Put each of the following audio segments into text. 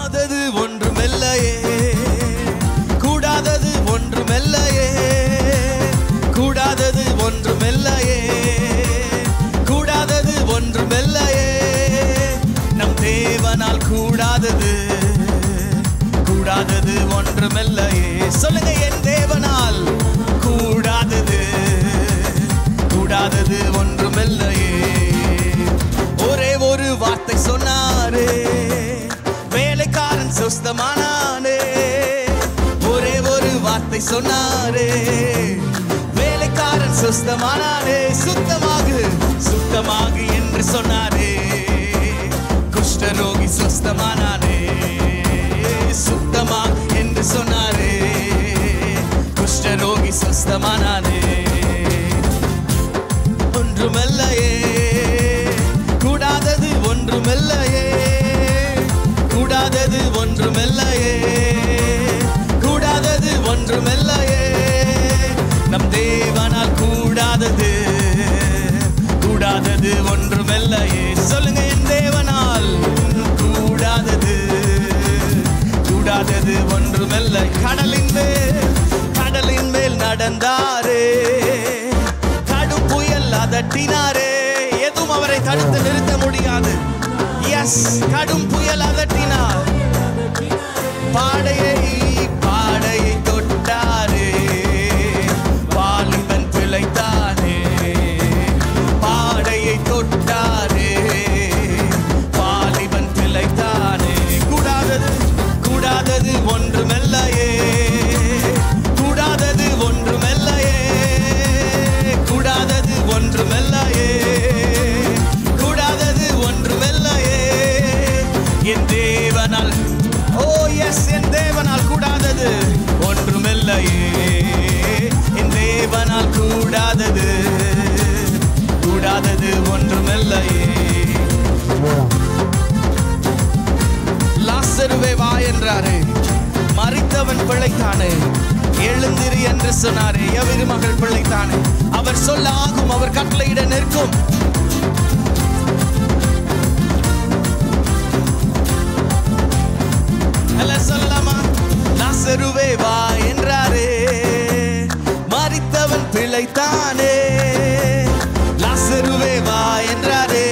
கூடாதது ஒன்றுமில்லையே, கூடாதது ஒன்றுமில்லையே, கூடாதது ஒன்றுமில்லையே, கூடாதது ஒன்றுமில்லையே. நம் தேவனால் கூடாதது, கூடாதது ஒன்றுமில்லையே. சொல்லுங்க, என் தேவனால் கூடாதது, கூடாதது ஒன்றுமில்லையே. ஒரே ஒரு வார்த்தை சொன்னாரே, வேலைக்காரன் சுஸ்தமானானே. ஒரே ஒரு வார்த்தை சொன்னாரே, வேலைக்காரன் சுஸ்தமானானே. சுத்தமாகு சுத்தமாகு என்று சொன்னாரே, குஷ்டரோகி சுஸ்தமானானே. சுத்தமா என்று சொன்னாரே, குஷ்டரோகி சுஸ்தமானானே. ஒன்றுமில்லையே, கூடாதது ஒன்றுமில்லையே, கூடாதது ஒன்றுமில்லையே, கூடாதது ஒன்றுமில்லையே. நம் தேவனால் கூடாதது, கூடாதது ஒன்றுமில்லையே. சொல்லுங்க, என் தேவனால் கூடாதது, கூடாதது ஒன்றுமில்லை. கடலின் மேல் நடந்தாரே, கடும் புயல் அதட்டினாரே. எதுவும் அவரை தடுத்து நிறுத்த முடியாது. எஸ், கடும் புயல் அதட்டினார். பாடையை தொட்டாரே, வாலிபன் பிழைத்தானே. பாடையை தொட்டாரே, வாலிபன் பிழைத்தானே. கூடாதது, கூடாதது ஒன்றுமில்லையே, கூடாதது ஒன்றுமில்லையே, கூடாதது ஒன்றுமில்லையே, கூடாதது ஒன்றுமில்லையே. என் தேவனால், ஓ எஸ், என் தேவனால் கூடாதது ஒன்றுமில்லையே. என் தேவனால் கூடாதது, கூடாதது ஒன்றுமில்லையே. லாசருவே வா என்றாரே, மரித்தவன் பிழைத்தானே. எழுந்திரு என்று சொன்னாரே, எவரு மகள் பிழைத்தானே. அவர் சொல்ல ஆகும், அவர் கட்டளையிட நிற்கும். சொல்லலாமா? லாசருவே வா என்றாரே, மரித்தவன் பிழைத்தானே. லாசருவே வா என்றாரே,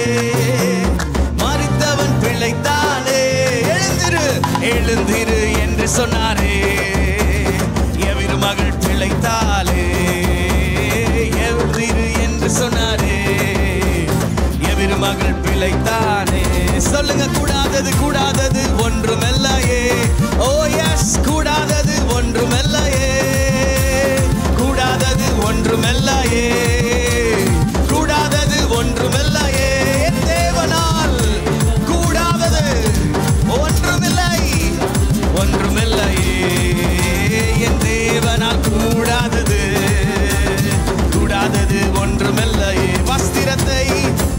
மரித்தவன் பிழைத்தானே. எழுந்திரு எழுந்திரு என்று சொன்னாரே, எவரு மகள் பிழைத்தாலே. எழுந்திரு என்று சொன்னாரே, எவரு மகள் பிழைத்தானே. சொல்லுங்க, கூடாதது, கூடாதது ஒன்றுமில்லையே. ஓ எஸ், கூடாதது ஒன்றுமில்லையே, கூடாதது ஒன்றுமில்லையே, கூடாதது ஒன்றுமில்லையே. என் தேவனால் கூடாதது ஒன்றுமில்லை, ஒன்றுமில்லையே. என் தேவனால் கூடாதது, கூடாதது ஒன்றுமில்லையே.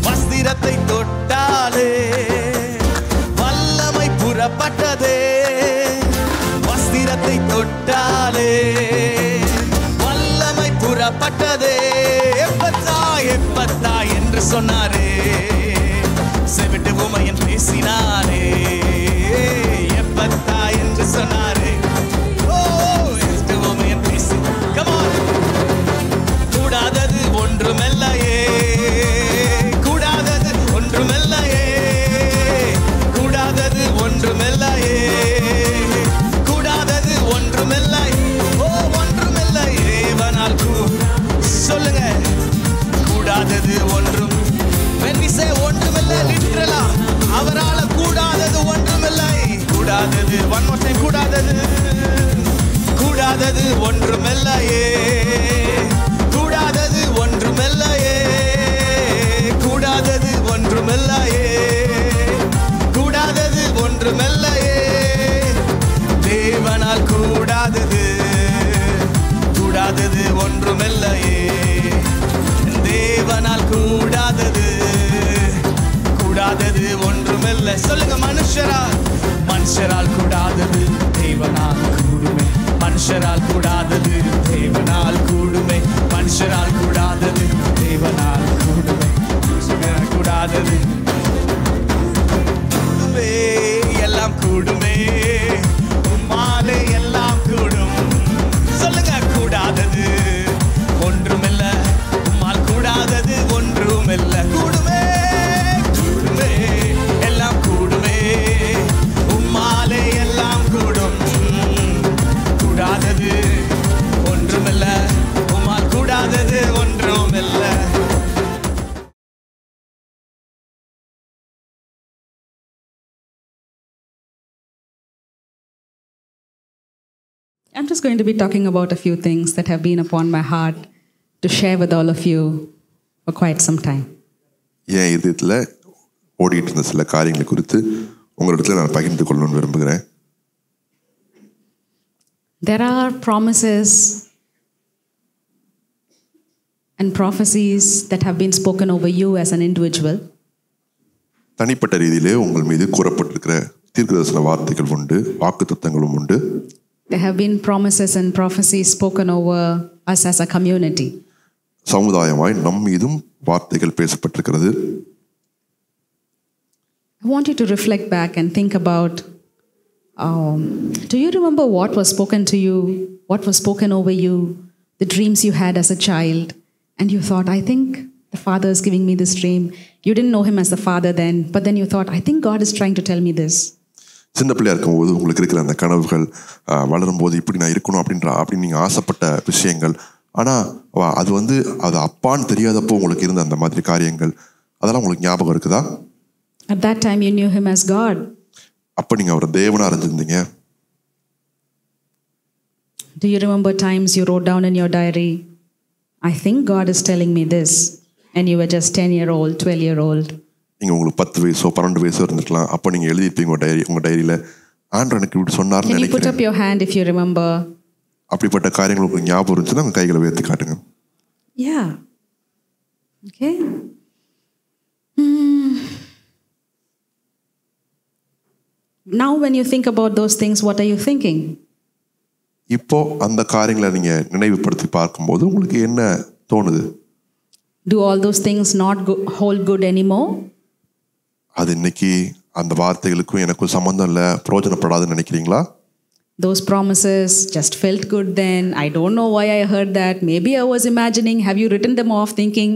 வஸ்திரத்தை தொட்டாலே வல்லமை புறப்பட்டதே. வஸ்திரத்தை தொட்டாலே வல்லமை புறப்பட்டதே. எப்பத்தா எப்பத்தா என்று சொன்னாரே, செவிட்டு உமையன் பேசினாரே. எப்பத்தா என்று சொன்னாரே, ஓ செவிட்டு உமையன் பேசி. Come on. கூடாதது ஒன்றுமில்லையே, கூடாதது ஒன்றுமில்லையே, கூடாதது ஒன்றுமில்லையே, கூடாதது ஒன்றுமில்லை. ஓ ஒன்றுமில்லை. தேவனால் சொல்லுங்க, கூடாதது ஒன்றும். when we say ஒன்றுமில்லை, லிட்டரலா அவரால கூடாதது ஒன்றுமில்லை. கூடாதது, one more time, கூடாதது, கூடாதது ஒன்றுமில்லையே, கூடாதது ஒன்றுமில்லையே, கூடாதது ஒன்றுமில்லையே, கூடாதது ஒன்றுமில்லையே. தேவனால் கூடாதது, கூடாதது ஒன்றுமில்லையே. தேவனால் கூடாதது, கூடாதது ஒன்றுமில்லை. சொல்லுங்க, மனுஷரால் கூடாதது தேவனால் கூடுமே. மனுஷரால் கூடாதது தேவனால் கூடுமே. மனுஷரால் கூடாதது தேவனால் கூடுமே. கூடாதது எல்லாம் கூடுமே, உம்மாலே எல்லாம் கூடும். சொல்லுங்க, கூடாதது ஒன்றுமில்ல, உம்மால் கூடாதது ஒன்றுமில்ல. கூடுமே, கூடுமே, எல்லாம் கூடுமே, உம்மாலே எல்லாம் கூடும். கூடாதது ஒன்றுமில்ல, உம்மால் கூடாதது ஒன்றுமில்ல. I'm just going to be talking about a few things that have been upon my heart to share with all of you for quite some time. என் இதயத்தில் ஓடிட்டு இருந்த சில காரியங்களை குறித்து உங்களிடத்தில் நான் பகிர்ந்து கொள்ளணும்னு விரும்புகிறேன். There are promises and prophecies that have been spoken over you as an individual. தனிப்பட்ட ரீதியிலே உங்கள் மீது கூறப்பட்டிருக்கிற தீர்க்கதரிசன வார்த்தைகள் உண்டு, வாக்குத்தத்தங்களும் உண்டு. There have been promises and prophecies spoken over us as a community. சமுதாயமாய் நம் மீதும் வார்த்தைகள் பேசப்பட்டிருக்கிறது. I want you to reflect back and think about, do you remember what was spoken to you, what was spoken over you, the dreams you had as a child, and you thought, I think the Father is giving me this dream. You didn't know him as the Father then, but then you thought, I think God is trying to tell me this. சின்ன பிள்ளையா இருக்கும்போது உங்களுக்கு இருக்கிற அந்த கனவுகள், வளரும்போது இப்படி நான் இருக்கணும் அப்படின்னு நீங்கள் ஆசைப்பட்ட விஷயங்கள், ஆனால் அது அப்பான்னு தெரியாதப்போ உங்களுக்கு இருந்த அந்த மாதிரி காரியங்கள், அதெல்லாம் உங்களுக்கு ஞாபகம் இருக்குதா? At that time you knew him as God. அப்போ நீங்கள் அவரை தேவனா அறிஞ்சிருந்தீங்க. Do you remember times you wrote down in your diary, I think God is telling me this, and you were just 10-year-old, 12-year-old? நீங்கள் உங்களுக்கு 10 வயசோ 12 வயசோ இருந்துக்கலாம். அப்போ நீங்கள் எழுதியிருப்பீங்க உங்கள் டைரியில், ஆண்டவர் எனக்கு இப்படி சொன்னார்னு நினைக்கிறேன். Can you put up your hand if you remember? அப்படிப்பட்ட காரியங்கள் உங்களுக்கு ஞாபகம் இருந்துச்சுன்னா உங்கள் கைகளை உயர்த்தி காட்டுங்க. Yeah. Okay. Now when you think about those things, what are you thinking? இப்போ அந்த காரியங்களை நீங்கள் நினைவுபடுத்தி பார்க்கும்போது உங்களுக்கு என்ன தோணுது? Do all those things not hold good anymore? அது இன்னைக்கு அந்த வார்த்தைகளுக்கும் எனக்கும் சம்பந்தம் இல்லை, பிரயோஜனப்படாதுன்னு நினைக்கிறீங்களா? Those promises just felt good then. I don't know why I heard that. Maybe I was imagining. Have you written them off thinking,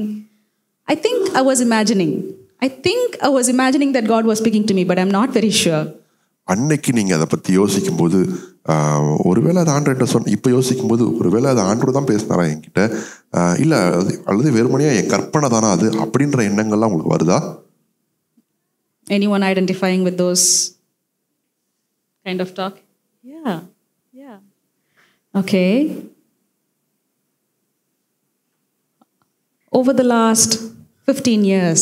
I think I was imagining. I think I was imagining that God was speaking to me, but I'm not very sure. அன்னைக்கு நீங்கள் அதை பற்றி யோசிக்கும்போது ஒருவேளை அது ஆண்டவர்கிட்ட இப்போ யோசிக்கும்போது ஒருவேளை அது ஆண்டவர் தான் பேசினாரா என்கிட்ட, இல்லை அல்லது வெறுமனையா என் கற்பனை தானா அது அப்படின்ற எண்ணங்கள்லாம் உங்களுக்கு வருதா? Anyone identifying with those kind of talk? Yeah. Okay. Over the last 15 years,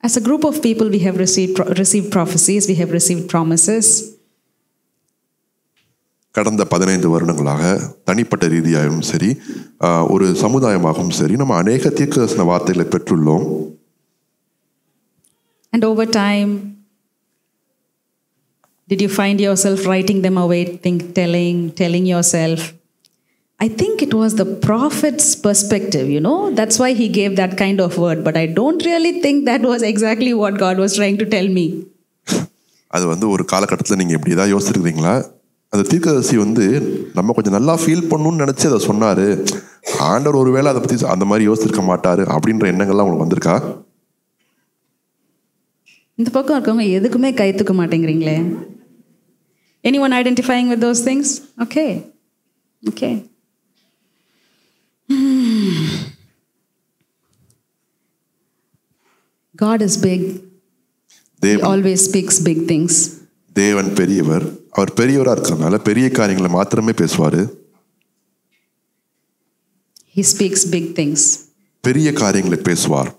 as a group of people, we have received prophecies, we have received promises. கடந்த 15 வருடங்களாக தனிப்பட்ட ரீதியாகவும் சரி, ஒரு சமுதாயமாகவும் சரி, நம்ம அநேக தீர்க்கதரிசன வார்த்தைகளை பெற்றுள்ளோம். And over time, did you find yourself writing them away, telling yourself, I think it was the prophet's perspective, that's why he gave that kind of word, but I don't really think that was exactly what God was trying to tell me. அது ஒரு காலகட்டத்தில் நீங்கள் இப்படி ஏதாவது யோசிச்சிருக்கீங்களா? அந்த தீர்க்கதரிசி நம்ம கொஞ்சம் நல்லா ஃபீல் பண்ணணும்னு நினச்சி அதை சொன்னார், ஆண்டவர் ஒருவேளை அதை பற்றி அந்த மாதிரி யோசிச்சிருக்க மாட்டார் அப்படின்ற எண்ணங்கள்லாம் உங்களுக்கு வந்திருக்கா? இந்த பக்கம் இருக்கவங்க எதுக்குமே கை தூக்க மாட்டேங்கிறீங்களே. Anyone identifying with those things? Okay. God is big. He always speaks big things. தேவன் பெரியவர். அவர் பெரியவராக இருக்கிறதுனால பெரிய காரியங்களை மாத்திரமே பேசுவார். He speaks big things. பெரிய காரியங்களை பேசுவார்.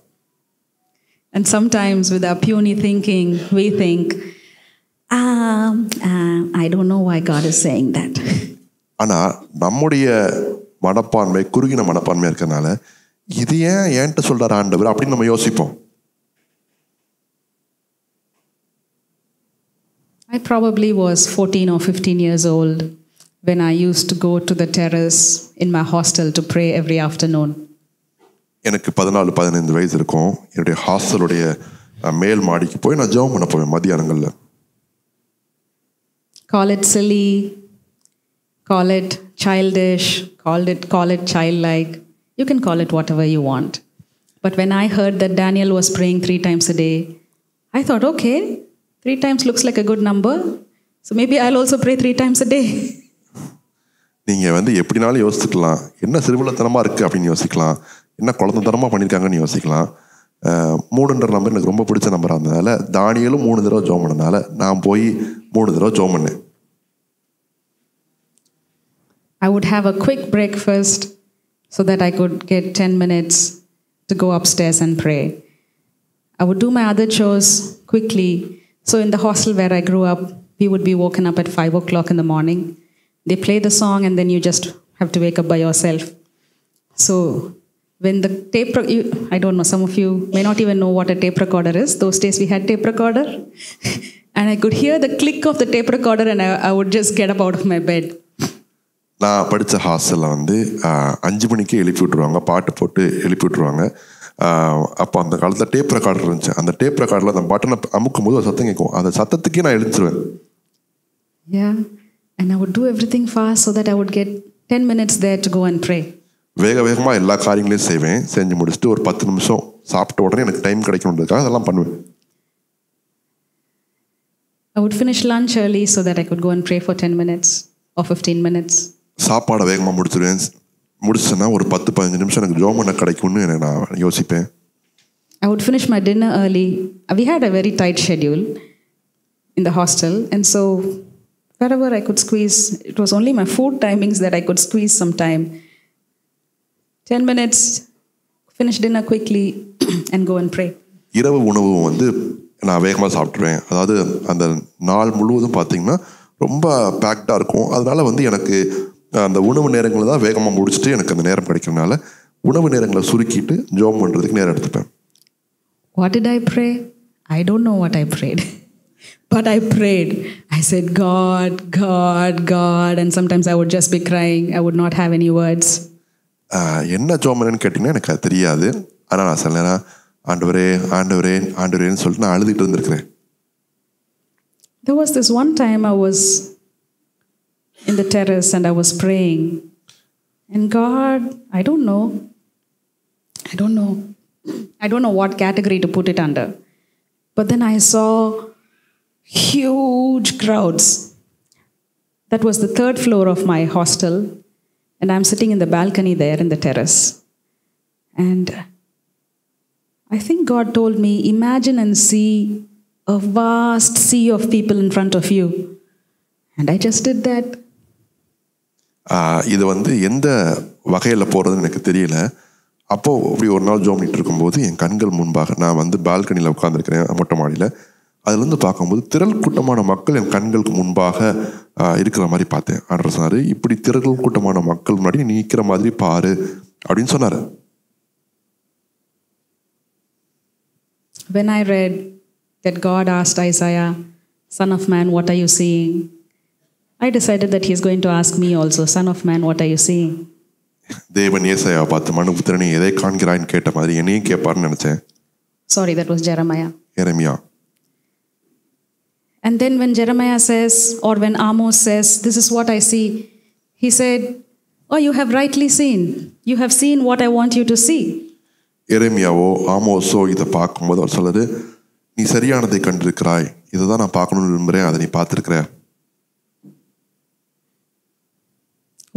And sometimes with our puny thinking, we think, I don't know why God is saying that. ஆனால் நம்முடைய மனப்பான்மை குறுகின மனப்பான்மையாக இருக்கிறதுனால இது ஏன் என்கிட்ட சொல்கிறார் ஆண்டவர் அப்படின்னு நம்ம யோசிப்போம். I probably was 14 or 15 years old when I used to go to the terrace in my hostel to pray every afternoon. எனக்கு 14-15 வயசு இருக்கும். என்னுடைய ஹாஸ்டலுடைய மேல் மாடிக்கு போய் நான் ஜெபம் பண்ண போவேன் மத்தியானங்களில். Call it silly, call it childish, call it childlike. You can call it whatever you want. But when I heard that Daniel was praying 3 times a day, I thought, okay, 3 times looks like a good number. So maybe I'll also pray 3 times a day. நீங்கள் எப்படினாலும் யோசிச்சுக்கலாம், என்ன சிறுவிழத்தனமாக இருக்குது அப்படின்னு யோசிக்கலாம், என்ன குழந்தைத்தனமாக பண்ணியிருக்காங்கன்னு யோசிக்கலாம். 3ன்ற number எனக்கு ரொம்ப பிடிச்ச நம்பராக இருந்ததுனால தானியலும் 3 தடவை ஜோம் பண்ணனால நான் போய் 3 தடவை ஜோம் பண்ணேன். I would have a quick breakfast so that I could get 10 minutes to go upstairs and pray. I would do my other chores quickly. So in the hostel where I grew up, we would be woken up at 5 o'clock in the morning. They play the song and then you just have to wake up by yourself. So when the I don't know, some of you may not even know what a tape recorder is. Those days we had tape recorder. And I could hear the click of the tape recorder and I would just get up out of my bed. நான் படித்த ஹாஸ்டலில் 5 மணிக்கு எழுப்பி விட்ருவாங்க, பாட்டு போட்டு எழுப்பி விட்ருவாங்க. அப்போ அந்த காலத்தில் டேப் ரெக்கார்டர் இருந்துச்சு. அந்த டேப் ரெக்கார்டில் அந்த பட்டனை அமுக்கும் போது ஒரு சத்தம் கேட்கும். அந்த சத்தத்துக்கே நான் எழுந்துருவேன். Yeah, and I would do everything fast so that I would get 10 minutes there to go and pray. வேகமாக எல்லா காரியங்களையும் செய்வேன். செஞ்சு முடிச்சுட்டு ஒரு 10 நிமிஷம் சாப்பிட்ட உடனே எனக்கு டைம் கிடைக்கணுன்றதுக்காக அதெல்லாம் பண்ணுவேன். I would finish lunch early so that I could go and pray for 10 minutes or 15 minutes. சாப்பாடை வேகமாக முடிச்சுன்னா ஒரு 10-15 நிமிஷம் எனக்கு ஜோம் பண்ண கிடைக்கும்னு நான் யோசிப்பேன். I would finish my dinner early. We had a very tight schedule in the hostel, and so wherever I could squeeze, it was only my food timings that I could squeeze some time. 10 minutes, finish dinner quickly and go and pray. இரவு உணவு நான் வேகமாக சாப்பிட்ருவேன். அதாவது அந்த நாள் முழுவதும் பார்த்தீங்கன்னா ரொம்ப பேக்டாக இருக்கும். அதனால எனக்கு அந்த உணவு நேரங்களை தான் வேகமாக முடிச்சுட்டு எனக்கு அந்த நேரம் கிடைக்கிறதுனால உணவு நேரங்களை சுருக்கிட்டு ஜோம் பண்ணுறதுக்கு நேரம் எடுத்துப்பேன். What did I pray? I don't know what I prayed. But I prayed. I said, God, God, God. And sometimes I would just be crying. I would not have any words. என்ன ஜோம் பண்ணேன்னு கேட்டிங்கன்னா எனக்கு அது தெரியாது. ஆனால் நான் சில நேரம் ஆண்டவரே ஆண்டவரே ஆண்டவரேன்னு சொல்லிட்டு நான் அழுதுகிட்டு இருந்திருக்கிறேன். There was this one time I was in the terrace and I was praying. And God, I don't know what category to put it under. But then I saw huge crowds. That was the 3rd floor of my hostel. And I'm sitting in the balcony there in the terrace. And I think God told me, imagine and see a vast sea of people in front of you. And I just did that. இது எந்த வகையில் போகிறதுன்னு எனக்கு தெரியல. அப்போது அப்படி ஒரு நாள் ஜோம் பண்ணிட்டு இருக்கும்போது என் கண்கள் முன்பாக நான் பால்கனியில் உட்காந்துருக்கிறேன், மொட்டை மாடியில். அதுலேருந்து பார்க்கும்போது திரள் கூட்டமான மக்கள் என் கண்களுக்கு முன்பாக இருக்கிற மாதிரி பார்த்தேன். ஆண்டவர் சொன்னார், இப்படி திரள் கூட்டமான மக்கள் முன்னாடி நீ நிற்கிற மாதிரி பாரு அப்படின்னு சொன்னார். When I read that God asked Isaiah, Son of man, what are you seeing? I decided that he's going to ask me also, Son of man, what are you seeing? தேவன் ஏசாயாவை பார்த்து மனுபுத்திரனே எதை காண்கிறாய்ன்னு கேட்ட மாதிரி என்னையும் கேட்பார்னு நினைச்சேன். Sorry, that was Jeremiah. Jeremiah. And then when Jeremiah says, or when Amos says, this is what I see, he said, oh, you have rightly seen. You have seen what I want you to see. எரேமியாவோ ஆமோஸோ இதை பார்க்கும்போது அவர் சொல்லுது, நீ சரியானதை கண்டிருக்கிறாய், இதை தான் நான் பார்க்கணும்னு விரும்புகிறேன், அதை நீ பார்த்துருக்கிற.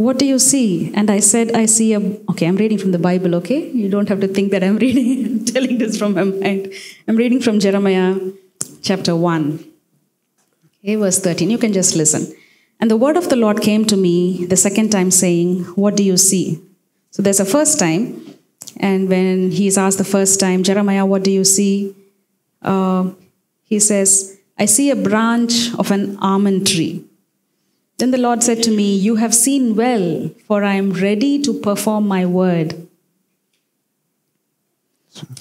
What do you see? And I said, I see okay, I'm reading from the Bible, okay? You don't have to think that I'm reading, I'm telling this from my mind. I'm reading from Jeremiah chapter 1. Okay, verse 13. You can just listen. And the word of the Lord came to me the second time saying, what do you see? So there's a first time. And when he's asked the first time, Jeremiah, what do you see? He says, I see a branch of an almond tree. Then the Lord said to me, you have seen well, for I am ready to perform my word.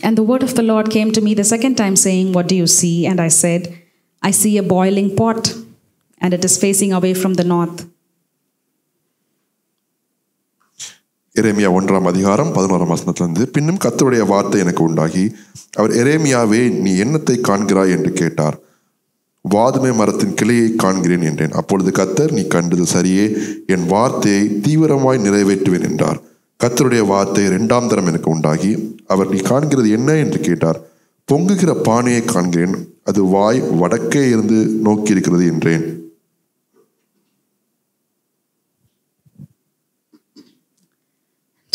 And the word of the Lord came to me the second time saying, what do you see? And I said, I see a boiling pot, and it is facing away from the north. எரேமியா 1ஆம் அதிகாரம் 11ஆம் வசனத்திலிருந்து, பின்னும் கர்த்தருடைய வார்த்தை எனக்கு உண்டாகி, அவர் எரேமியாவே நீ என்னத்தை காண்கிறாய் என்று கேட்டார். வாதுமை மரத்தின் கிளையை காண்கிறேன் என்றேன். அப்பொழுது கர்த்தர், நீ கண்டது சரியே, என் வார்த்தையை தீவிரமாய் நிறைவேற்றுவேன் என்றார். கர்த்தருடைய வார்த்தை 2ஆம் தரம் எனக்கு உண்டாகி, அவர், நீ காண்கிறது என்ன என்று கேட்டார். பொங்குகிற பானையை காண்கிறேன், அது வாய் வடக்கே இருந்து நோக்கி இருக்கிறது என்றேன்.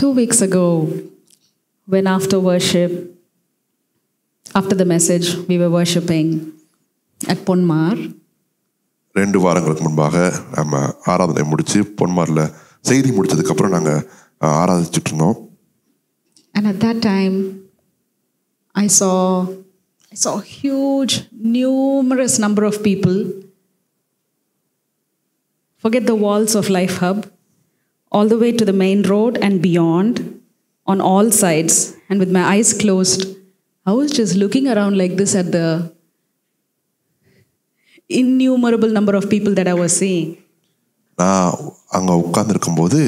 Two weeks ago, when after worship, after the message, we were worshipping at Ponmar. 2 வாரங்களுக்கு முன்பாக நம்ம ஆராதனை முடிச்சு பொன்மாரில் செய்தி முடிச்சதுக்கு அப்புறம் நாங்கள் ஆராதிச்சுட்டு இருந்தோம். And at that time, I saw a huge, numerous number of people. Forget the walls of Life Hub, all the way to the main road and beyond, on all sides. And with my eyes closed, I was just looking around like this at the innumerable number of people that I was seeing. நான் அங்கே உட்கார்ந்துருக்கும்போது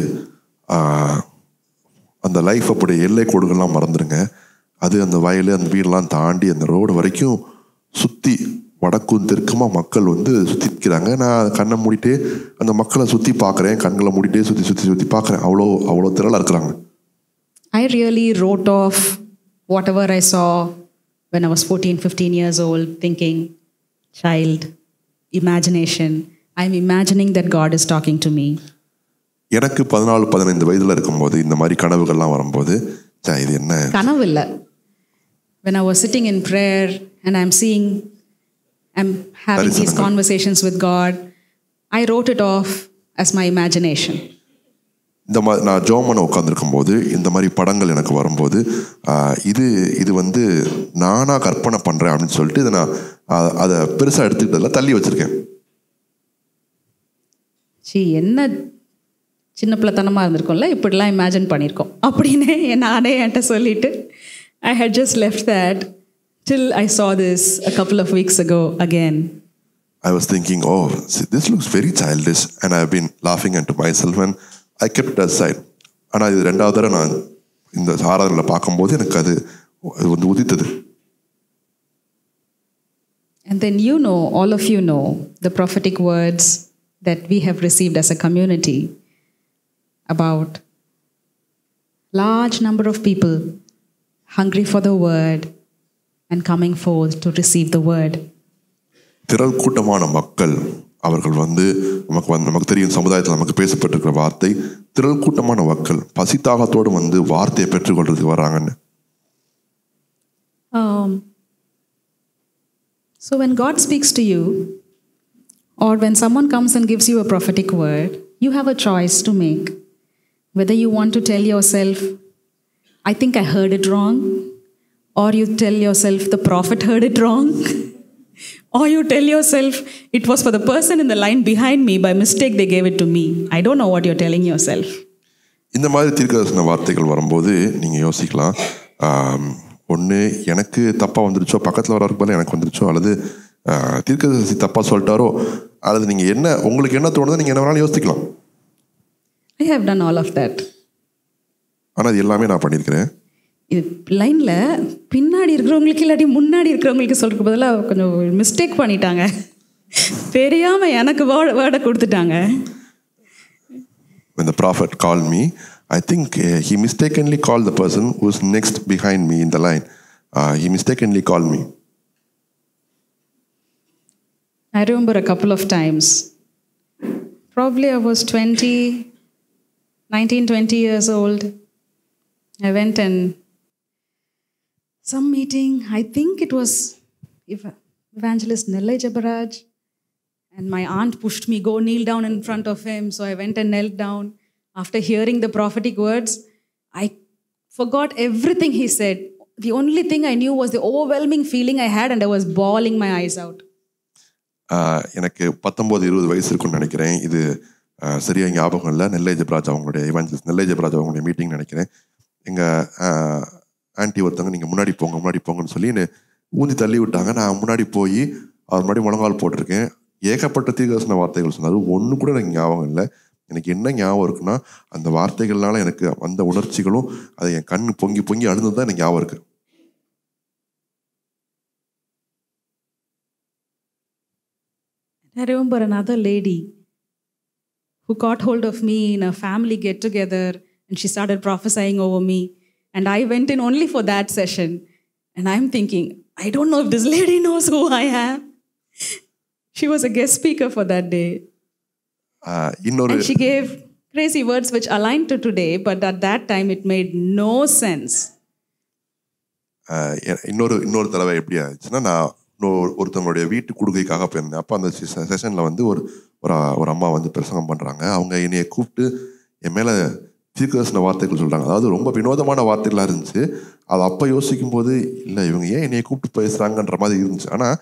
அந்த life அப்படி எல்லை கோடுகள்லாம் மறந்துடுங்க. அது அந்த வயல், அந்த வீடெல்லாம் தாண்டி அந்த ரோடு வரைக்கும் சுற்றி வடக்கும் தெற்குமா மக்கள் வந்து சுற்றிக்கிறாங்க. நான் கண்ணை மூடிட்டு அந்த மக்களை சுற்றி பார்க்குறேன், கண்களை மூடிட்டே சுற்றி பார்க்குறேன். அவ்வளோ திரளாக இருக்கிறாங்க. I really wrote off whatever I saw when I was 14-15 years old, thinking, child, imagination. I'm imagining that God is talking to me. எனக்கு 14-15 வயதில் இருக்கும்போது இந்த மாதிரி கனவுகள்லாம் வரும்போது, இது என்ன கனவு இல்லை. When I was sitting in prayer and I'm having these conversations with God, I wrote it off as my imagination. இந்த மாதிரி நான் ஜோமனை உட்காந்துருக்கும் போது இந்த மாதிரி படங்கள் எனக்கு வரும்போது இது வந்து நானாக கற்பனை பண்ணுறேன் அப்படின்னு சொல்லிட்டு இதை நான் அதை பெருசாக எடுத்துக்கிட்டதில் தள்ளி வச்சுருக்கேன். என்ன சின்ன பிள்ளைத்தனமாக இருந்திருக்கோம்ல, இப்படிலாம் இமேஜின் பண்ணியிருக்கோம் அப்படின்னு நானே என்கிட்ட சொல்லிட்டு I had just left that till I saw this a couple of weeks ago again. I was thinking, oh, see, this looks very childish, and I've been laughing unto myself and I kept it aside. ஆனால் இது 2வது தடவை நான் இந்த ஆராதனையில் பார்க்கும்போது எனக்கு அது வந்து உதித்தது. And then all of you know the prophetic words that we have received as a community about large number of people hungry for the word and coming forth to receive the word. திரள் கூட்டமான மக்கள் அவர்கள் வந்து நமக்கு தெரியும், சமுதாயத்தில் நமக்கு பேசப்பட்டிருக்கிற வார்த்தை, திரள் கூட்டமான மக்கள் பசித்தாகத்தோடு வந்து வார்த்தையை பெற்றுக்கொள்றதுக்கு வர்றாங்கன்னு. So when God speaks to you, or when someone comes and gives you a prophetic word, you have a choice to make. Whether you want to tell yourself, I think I heard it wrong, or you tell yourself the prophet heard it wrong, or you tell yourself it was for the person in the line behind me, by mistake they gave it to me. I don't know what you're telling yourself. இந்த மாதிரி தீர்க்கதரிசன வார்த்தைகள் வரும்போது நீங்கள் யோசிக்கலாம், ஒன்று எனக்கு தப்பாக வந்துருச்சோ, பக்கத்தில் வரவருக்கு பதில் எனக்கு வந்துருச்சோ, அல்லது தீர்க்கதரிசி தப்பாக சொல்லிட்டாரோ, அல்லது நீங்கள் உங்களுக்கு என்ன தோணுதோ நீங்கள் என்ன வேணாலும் யோசிக்கலாம். I have done all of that. ஆனால் இது எல்லாமே நான் பண்ணியிருக்கிறேன். இது லைனில் பின்னாடி இருக்கிறவங்களுக்கு இல்லாட்டி முன்னாடி இருக்கிறவங்களுக்கு சொல்கிறதுக்கு பதிலாக கொஞ்சம் மிஸ்டேக் பண்ணிட்டாங்க, தெரியாமல் எனக்கு வேர்டை கொடுத்துட்டாங்க. When the prophet called me, I think he mistakenly called the person who's next behind me in the line. He mistakenly called me. I remember a couple of times. Probably I was 19-20 years old. I went and some meeting, I think it was Evangelist Nellai Jabaraj, and my aunt pushed me, go kneel down in front of him. So I went and knelt down. After hearing the prophetic words, I forgot everything he said. The only thing I knew was the overwhelming feeling I had, and I was bawling my eyes out. எனக்கு 19-20 வயசு இருக்குன்னு நினைக்கிறேன். இது சரியா ஞாபகம் இல்லை. நெல்லை ஜெபராஜ் அவங்களுடைய நெல்லை ஜெபராஜ் அவங்களுடைய மீட்டிங் நினைக்கிறேன். எங்கள் ஆன்ட்டி ஒருத்தவங்க நீங்கள் முன்னாடி போங்கன்னு சொல்லி என்னை ஊந்தி தள்ளி விட்டாங்க. நான் முன்னாடி போய் அவர் முன்னாடி முழங்கால் போட்டிருக்கேன். ஏகப்பட்ட தீர்க்கதரிசன வார்த்தைகள் சொன்னார். ஒன்று கூட எனக்கு ஞாபகம் இல்லை. எனக்கு என்ன ஞாபகம் இருக்குன்னா, அந்த வார்த்தைகள்னால எனக்கு அந்த உணர்ச்சிகளும் அதை என் கண் பொங்கி அழுந்தது தான் எனக்கு ஞாபகம் இருக்கு. I remember another lady who caught hold of me in a family get together and she started prophesying over me. And I went in only for that session. And I'm thinking, I don't know if this lady knows who I am. She was a guest speaker for that day. இன்னொரு And she gave crazy words which aligned to today, but at that time it made no sense. இன்னொரு தடவை எப்படி ஆச்சுன்னா, நான் ஒருத்தவங்களுடைய வீட்டு கொடுக்கைக்காக போயிருந்தேன். அப்போ அந்த செஷனில் வந்து ஒரு அம்மா வந்து பிரசங்கம் பண்ணுறாங்க. அவங்க என்னைய கூப்பிட்டு என் மேலே தீர்க்கதரிசன வார்த்தைகள் சொல்கிறாங்க. அதாவது ரொம்ப வினோதமான வார்த்தைகளாக இருந்துச்சு. அது அப்போ யோசிக்கும் போது இல்லை இவங்க ஏன் என்னைய கூப்பிட்டு பேசுகிறாங்கன்ற மாதிரி இருந்துச்சு. ஆனால்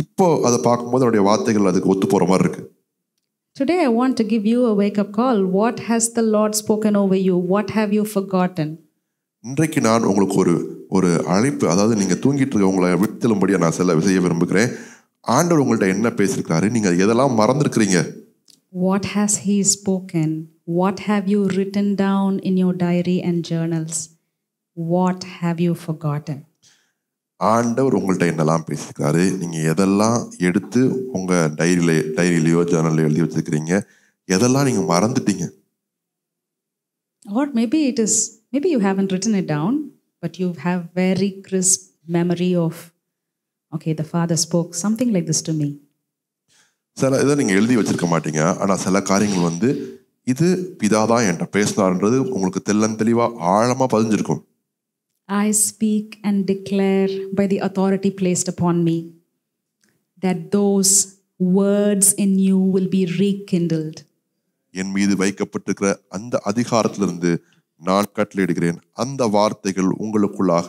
இப்போ அதை பார்க்கும்போது அவருடைய வார்த்தைகள் அதுக்கு ஒத்து போகிற மாதிரி இருக்கு. Today I want to give you a wake-up call. What has the Lord spoken over you? What have you forgotten? இன்றைக்கு நான் உங்களுக்கு ஒரு அழைப்பு, அதாவது நீங்கள் தூங்கிட்டு இருக்க உங்களை விடுத்தலும்படியாக நான் செய்ய விரும்புகிறேன். ஆண்டவர் உங்கள்கிட்ட என்ன பேசியிருக்காரு, நீங்கள் எதெல்லாம் மறந்துருக்கிறீங்க? What has He spoken? What have you written down in your diary and journals? What have you forgotten? ஆண்டவர் உங்கள்கிட்ட என்னெல்லாம் பேசியிருக்காரு, நீங்கள் எதெல்லாம் எடுத்து உங்கள் டைரியிலையோ ஜேர்னல்லையோ எழுதி வச்சுருக்கிறீங்க, எதெல்லாம் நீங்கள் மறந்துட்டீங்க? Or maybe you haven't written it down, but you have very crisp memory of, okay, the Father spoke something like this to me. சில இதை நீங்கள் எழுதி வச்சிருக்க மாட்டீங்க. ஆனால் சில காரியங்கள் வந்து இது பிதாதான் என்கிட்ட பேசினார்ன்றது உங்களுக்கு தெளிவாக ஆழமாக பதிஞ்சிருக்கும். I speak and declare by the authority placed upon me that those words in you will be rekindled. என் மீது வைக்கப்பட்டிருக்கிற அந்த அதிகாரத்திலிருந்து நான் கட்டளையிடுகிறேன், அந்த வார்த்தைகள் உங்களுக்குள்ளாக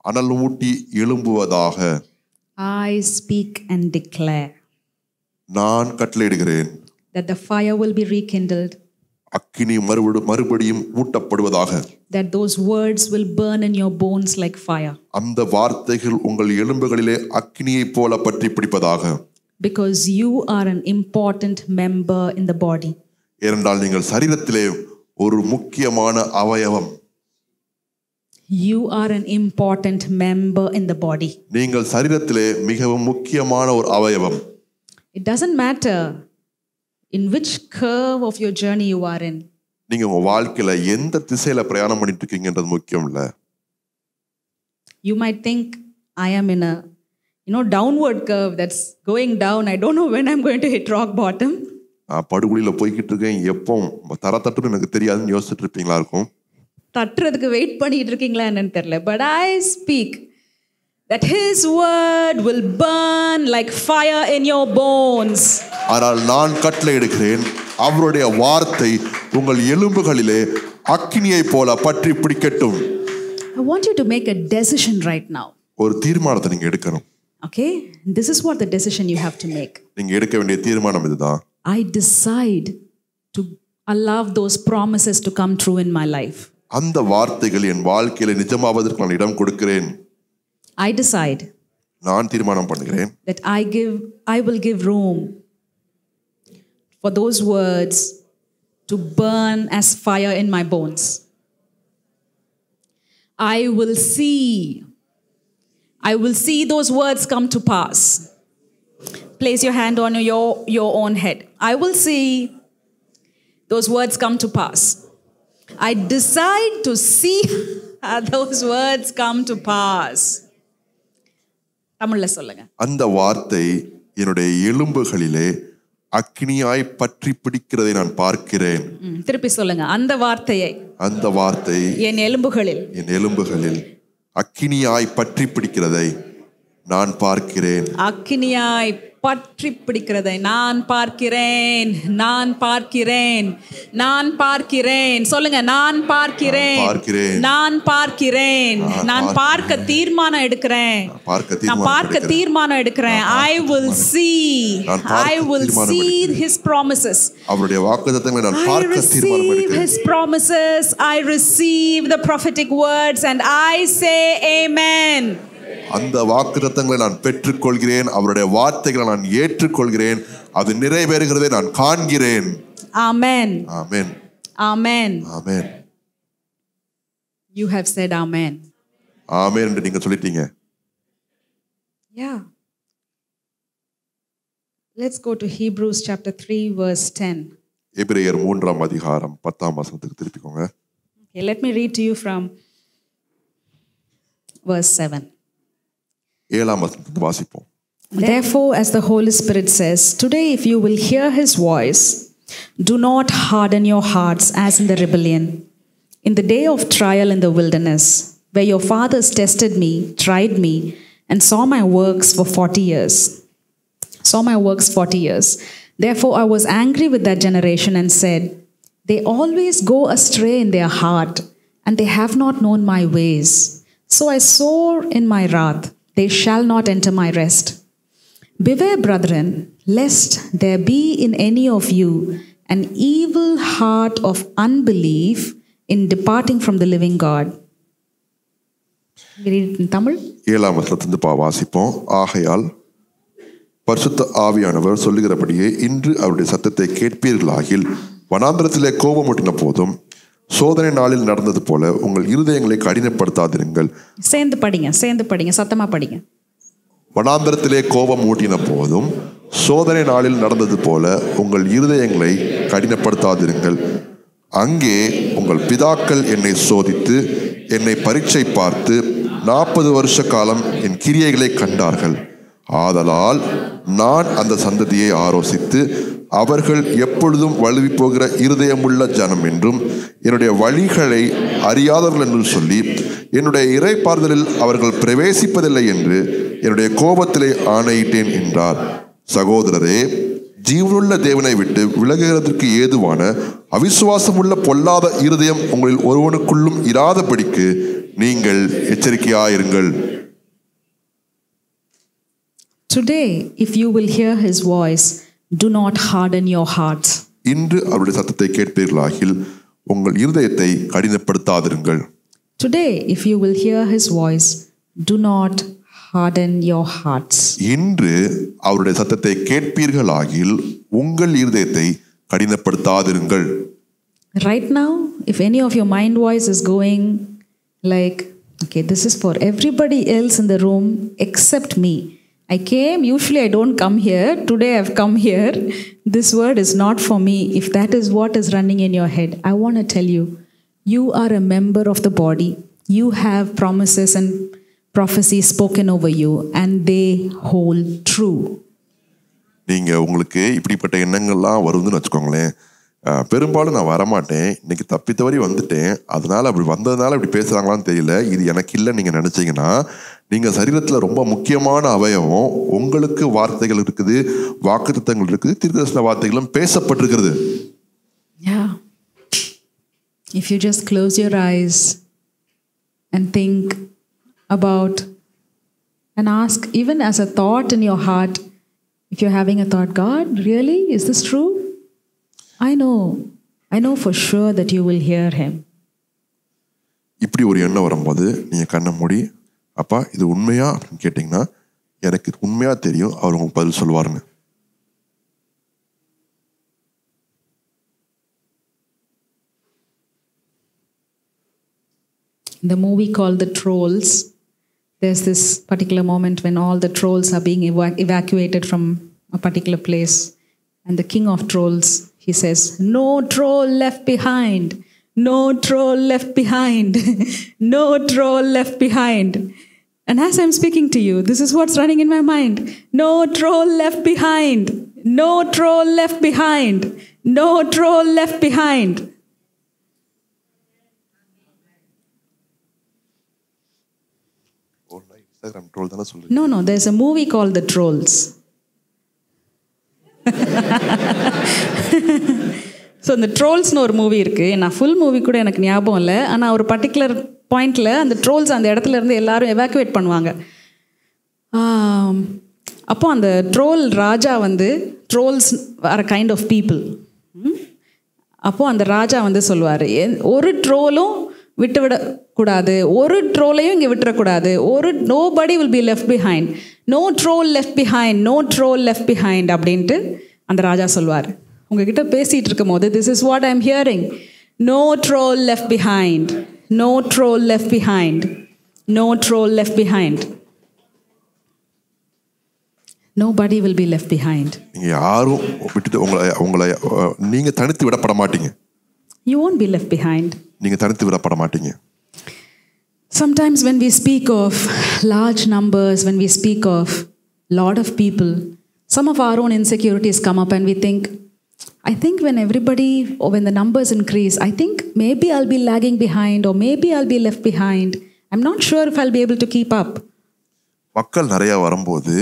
அனல் ஊட்டி எழும்புவதாக. I speak and declare நான் கட்டளையிடுகிறேன் that the fire will be rekindled, அக்கினி மறுபடியும் ஊட்டப்படுவதாக. that those words will burn in your bones like fire. அந்த வார்த்தைகள் உங்கள் எலும்புகளிலே அக்கினியைப் போல பற்றி பிடிப்பதாக. Because you are an important member in the body. ஏனென்றால் நீங்கள் சரீரத்திலே ஒரு முக்கியமான அவயவம். You are an important member in the body. நீங்கள் சரீரத்திலே மிகவும் முக்கியமான ஒரு அவயவம். It doesn't matter in which curve of your journey you are in. நீங்க உங்க வாழ்க்கையில எந்த திசையில பிரயாணம் பண்ணிட்டு இருக்கீங்கன்றது முக்கியம் இல்ல. You might think I am in a downward curve that's going down. I don't know when I'm going to hit rock bottom. படுகுழியில போய்கிட்டு இருக்கேன், எப்போ தர தட்டுன்னு எனக்கு தெரியாதுன்னு யோசிச்சுட்டு இருப்பீங்களா இருக்கும். தட்டுறதுக்கு வெயிட் பண்ணிட்டு இருக்கீங்களா என்னன்னு தெரியல. But I speak that His word will burn like fire in your bones. ஆனால் நான் கட்டளையிடுகிறேன், அவருடைய வார்த்தை உங்கள் எலும்புகளிலே அக்கினியை போல பற்றி பிடிக்கட்டும். I want you to make a decision right now. ஒரு தீர்மானத்தை நீங்க எடுக்கணும். Okay? This is what the decision you have to make. நீங்க எடுக்க வேண்டிய தீர்மானம் இதுதான். I decide to allow those promises to come true in my life. அந்த வார்த்தைகள் என் வாழ்க்கையில நிஜமாவதற்கு நான் இடம் கொடுக்கிறேன். I decide. நான் தீர்மானம் பண்ணுகிறேன். That I will give room for those words to burn as fire in my bones. I will see those words come to pass. Place your hand on your own head. I will see those words come to pass. I decide to see those words come to pass. தமிழ்ல சொல்லுங்க. அந்த வார்த்தை என்னுடைய எலும்புகளிலே அக்கினியாய் பற்றி பிடிக்கிறதை நான் பார்க்கிறேன். திருப்பி சொல்லுங்க. அந்த வார்த்தை என் எலும்புகளில் அக்கினியாய் பற்றி பிடிக்கிறதை நான் பார்க்கிறேன். அக்கினியாய் பற்றி பிடிக்கிறதை நான் பார்க்கிறேன். சொல்லுங்க. நான் பார்க்கிறேன். நான் பார்க்க தீர்மானம் எடுக்கிறேன். I will see His promises. அவருடைய வாக்குத்தத்தங்களை நான் பார்க்க தீர்மானம் எடுக்கிறேன். His promises. I receive the prophetic words and I say amen. அந்த வாக்குத்தத்தங்களை நான் பெற்றுக்கொள்கிறேன். அவருடைய வார்த்தைகளை நான் ஏற்றுக்கொள்கிறேன். அது நிறைவேறுகிறதை நான் காண்கிறேன். Amen. Amen. Amen. Amen. You have said amen. Amen என்று நீங்க சொல்லிட்டீங்க. Yeah. Let's go to Hebrews chapter 3 verse 10. எபிரேயர் 3 அதிகாரம் 10 வசனத்துக்கு திருப்பிக்கோங்க. Okay, let me read to you from verse 7. 7 வசனத்தை வாசிப்போம். Therefore, as the Holy Spirit says, today if you will hear his voice, do not harden your hearts as in the rebellion, in the day of trial in the wilderness, where your fathers tested me, tried me, and saw my works for 40 years. Therefore I was angry with that generation and said, they always go astray in their heart, and they have not known my ways. So I swore in my wrath, they shall not enter my rest. Beware, brethren, lest there be in any of you an evil heart of unbelief in departing from the living God. We read it in Tamil. 7 வசனத்திலிருந்து வாசிப்போம். ஆகையால் பரிசுத்த ஆவியானவர் சொல்லுகிறபடியே இன்று அவருடைய சத்தத்தை கேட்பீர்களாகில் வனாந்திரத்திலே கோபமூட்டின போதும் சோதனை நாளில் நடந்தது போல உங்கள் இருதயங்களை கடினப்படுத்தாதிருங்கள். சேர்ந்து படிங்க சத்தமா படிங்க. வனாந்திரத்திலே கோபம் ஊட்டின போதும் சோதனை நாளில் நடந்தது போல உங்கள் இருதயங்களை கடினப்படுத்தாதிருங்கள். அங்கே உங்கள் பிதாக்கள் என்னை சோதித்து என்னை பரீட்சை பார்த்து 40 வருஷ காலம் என் கிரியைகளை கண்டார்கள். ஆதலால் நான் அந்த சந்ததியை ஆலோசித்து அவர்கள் எப்பொழுதும் வழுவி போகிற இருதயமுள்ள ஜனம் என்றும் என்னுடைய வழிகளை அறியாதவர்கள் என்றும் சொல்லி என்னுடைய இறைப்பார்தலில் அவர்கள் பிரவேசிப்பதில்லை என்று என்னுடைய கோபத்திலே ஆணையிட்டேன் என்றார். சகோதரரே, ஜீவனுள்ள தேவனை விட்டு விலகுகிறதற்கு ஏதுவான அவிசுவாசமுள்ள பொல்லாத இருதயம் உங்களில் ஒருவனுக்குள்ளும் இராதபடிக்கு நீங்கள் எச்சரிக்கையாயிருங்கள். Today, if you will hear his voice, do not harden your hearts. இன்று அவருடைய சத்தத்தை கேட்பீர்களாகில் உங்கள் இருதயத்தை கடினப்படுத்தாதிருங்கள். Today, if you will hear his voice, do not harden your hearts. இன்று அவருடைய சத்தத்தை கேட்பீர்களாகில் உங்கள் இருதயத்தை கடினப்படுத்தாதிருங்கள். Right now, if any of your mind voice is going like, okay, this is for everybody else in the room except me. I came, usually I don't come here. Today I've come here. This word is not for me. If that is what is running in your head, I want to tell you, you are a member of the body. You have promises and prophecies spoken over you, and they hold true. நீங்க உங்களுக்கு இப்படிப்பட்ட எண்ணங்கள்லாம் வருதுன்னு வச்சுக்கோங்களேன். பெரும்பாலும் நான் வரமாட்டேன், இன்னைக்கு தப்பித்தவரி வந்துட்டேன், அதனால அப்படி வந்ததுனால இப்படி பேசுறாங்களான்னு தெரியல, இது எனக்கு இல்லை நீங்க நினைச்சீங்கன்னா நீங்க சரீரத்துல ரொம்ப முக்கியமான அவயவம். உங்களுக்கு வார்த்தைகள் இருக்குது, வாக்குத்தத்தங்கள் இருக்குது, தீர்க்கதரிசன வார்த்தைகளும் பேசப்பட்டிருக்கிறது. Yeah. If you just close your eyes and think about and ask, even as a thought in your heart, if you're having a thought, God, really? Is this true? I know for sure that you will hear him. இப்படி ஒரு எண்ணம் வரும்போது நீங்க கண்ணை மூடி, அப்பா இது உண்மையா அப்படின்னு கேட்டீங்கன்னா எனக்கு உண்மையா தெரியும் அவர் உங்களுக்கு பதில் சொல்லுவாருன்னு. In the movie called The Trolls, there's this particular moment when all the trolls are being evacuated from a particular place. And the king of trolls, he says, no troll left behind. No troll left behind. No troll left behind. And as I'm speaking to you, this is what's running in my mind. No troll left behind. No troll left behind. No troll left behind. No, there's a movie called The Trolls. So இந்த ட்ரோல்ஸ்னு ஒரு movie இருக்குது. நான் full movie கூட எனக்கு ஞாபகம் இல்லை, ஆனால் ஒரு பர்டிகுலர் பாயிண்டில் அந்த ட்ரோல்ஸ் அந்த இடத்துல இருந்து எல்லாரும் எவாக்குவேட் பண்ணுவாங்க. அப்போ அந்த ட்ரோல் ராஜா வந்து, trolls are kind of people. அப்போது அந்த ராஜா வந்து சொல்லுவார், ஒரு ட்ரோலும் விட்டுவிடக்கூடாது, ஒரு ட்ரோலையும் இங்கே விட்டுறக்கூடாது, nobody will be left behind, no troll left behind, no troll left behind அப்படின்ட்டு அந்த ராஜா சொல்வார். உங்ககிட்ட பேசிகிட்டு இருக்கும் போது this is what I'm hearing, no troll left behind, no troll left behind, no troll left behind. Nobody will be left behind. நீங்க யாரும் விட்டுட்டு உங்களை நீங்க தனித்து விடப்பட மாட்டீங்க. You won't be left behind. நீங்க தனித்து விடப்பட மாட்டீங்க. Sometimes when we speak of large numbers, when we speak of lot of people, some of our own insecurities come up and we think, I think when everybody or when the numbers increase, I think maybe I'll be lagging behind or maybe I'll be left behind. I'm not sure if I'll be able to keep up. மக்கள் நிறைய வரும்போது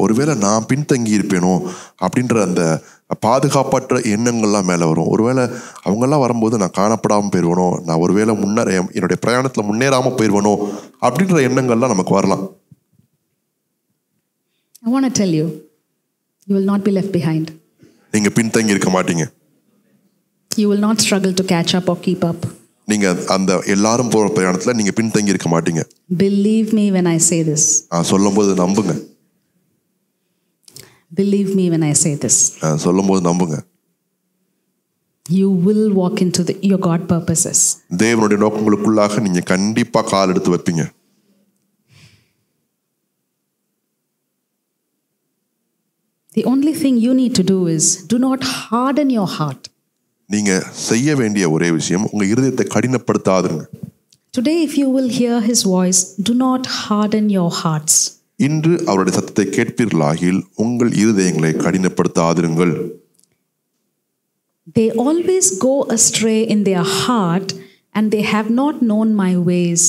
ஒருவேளை நான் பின்தங்கி இருப்பேனோ அப்படின்ற அந்த பாதுகாப்பற்ற எண்ணங்கள்லாம் மேலே வரும். ஒருவேளை அவங்கெல்லாம் வரும்போது நான் காணப்படாமல் போயிடுவனோ, நான் ஒருவேளை என்னுடைய பிரயாணத்தில் முன்னேறாமல் போயிடுவனோ அப்படின்ற எண்ணங்கள்லாம் நமக்கு வரலாம். I want to tell you, you will not be left behind. நீங்க பின்தங்கி இருக்க மாட்டீங்க. You will not struggle to catch up or keep up. நீங்க அந்த எல்லாரும் போற பிரயாணத்துல நீங்க பின்தங்கி இருக்க மாட்டீங்க. Believe me when I say this. சொல்லும்போது நம்புங்க. Believe me when I say this. சொல்லும்போது நம்புங்க. You will walk into your God purposes. தேவனுடைய நோக்கங்களுக்குள்ளாக நீங்க கண்டிப்பா கால் எடுத்து வைப்பீங்க. The only thing you need to do is do not harden your heart. நீங்க செய்ய வேண்டிய ஒரே விஷயம் உங்க இருதயத்தை கடினப்படுத்தாதீங்க. Today if you will hear his voice, do not harden your hearts. இன்று அவருடைய சத்தத்தை கேட்பீர்களாகில் உங்கள் இருதயங்களை கடினப்படுத்தாதிருங்கள். They always go astray in their heart and they have not known my ways.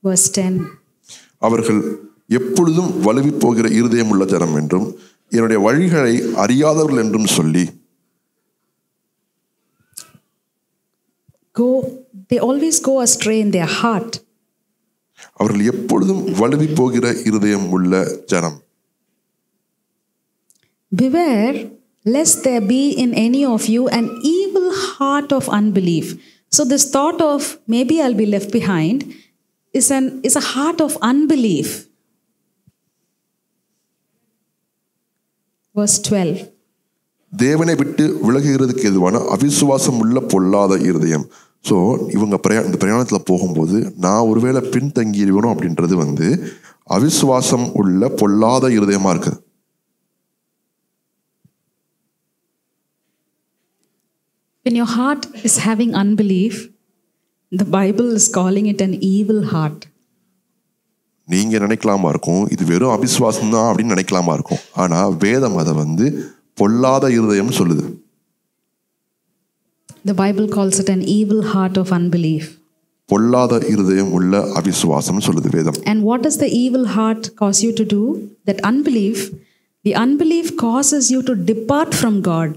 Verse 10. அவர்கள் எப்பொழுதும் வலுவி போகிற இருதயம் உள்ள ஜனம் என்றும் என்னுடைய வழிகளை அறியாதவர்கள் என்றும் சொல்லி they always go astray in their heart. அவர்கள் எப்பொழுதும் வலுவி போகிற இருதயம் உள்ள ஜனம். Beware lest there be in any of you an evil heart of unbelief. So this thought of maybe I'll be left behind is a heart of unbelief. Verse 12. தேவனை விட்டு விலகுகிறதுக்கு எதுவான அவிசுவாசம் உள்ள பொல்லாத இருதயம். ஸோ இவங்க இந்த பிரயாணத்தில் போகும்போது நான் ஒருவேளை பின்தங்கிடுவேணும் அப்படின்றது அவிசுவாசம் உள்ள பொல்லாத இருதயமா இருக்கு. When your heart is having unbelief, the Bible is calling it an evil heart. நீங்க நினைக்கலாமா இருக்கும் இது வெறும் அவிசுவாசம் தான் அப்படின்னு நினைக்கலாமா இருக்கும். ஆனா வேதம் அதை பொல்லாத இருதயம் சொல்லுது. The Bible calls it an evil heart of unbelief. பொல்லாத இருதயம் உள்ள அவிசுவாசம் சொல்லுது வேதம். And what does the evil heart cause you to do? That unbelief, the unbelief causes you to depart from God.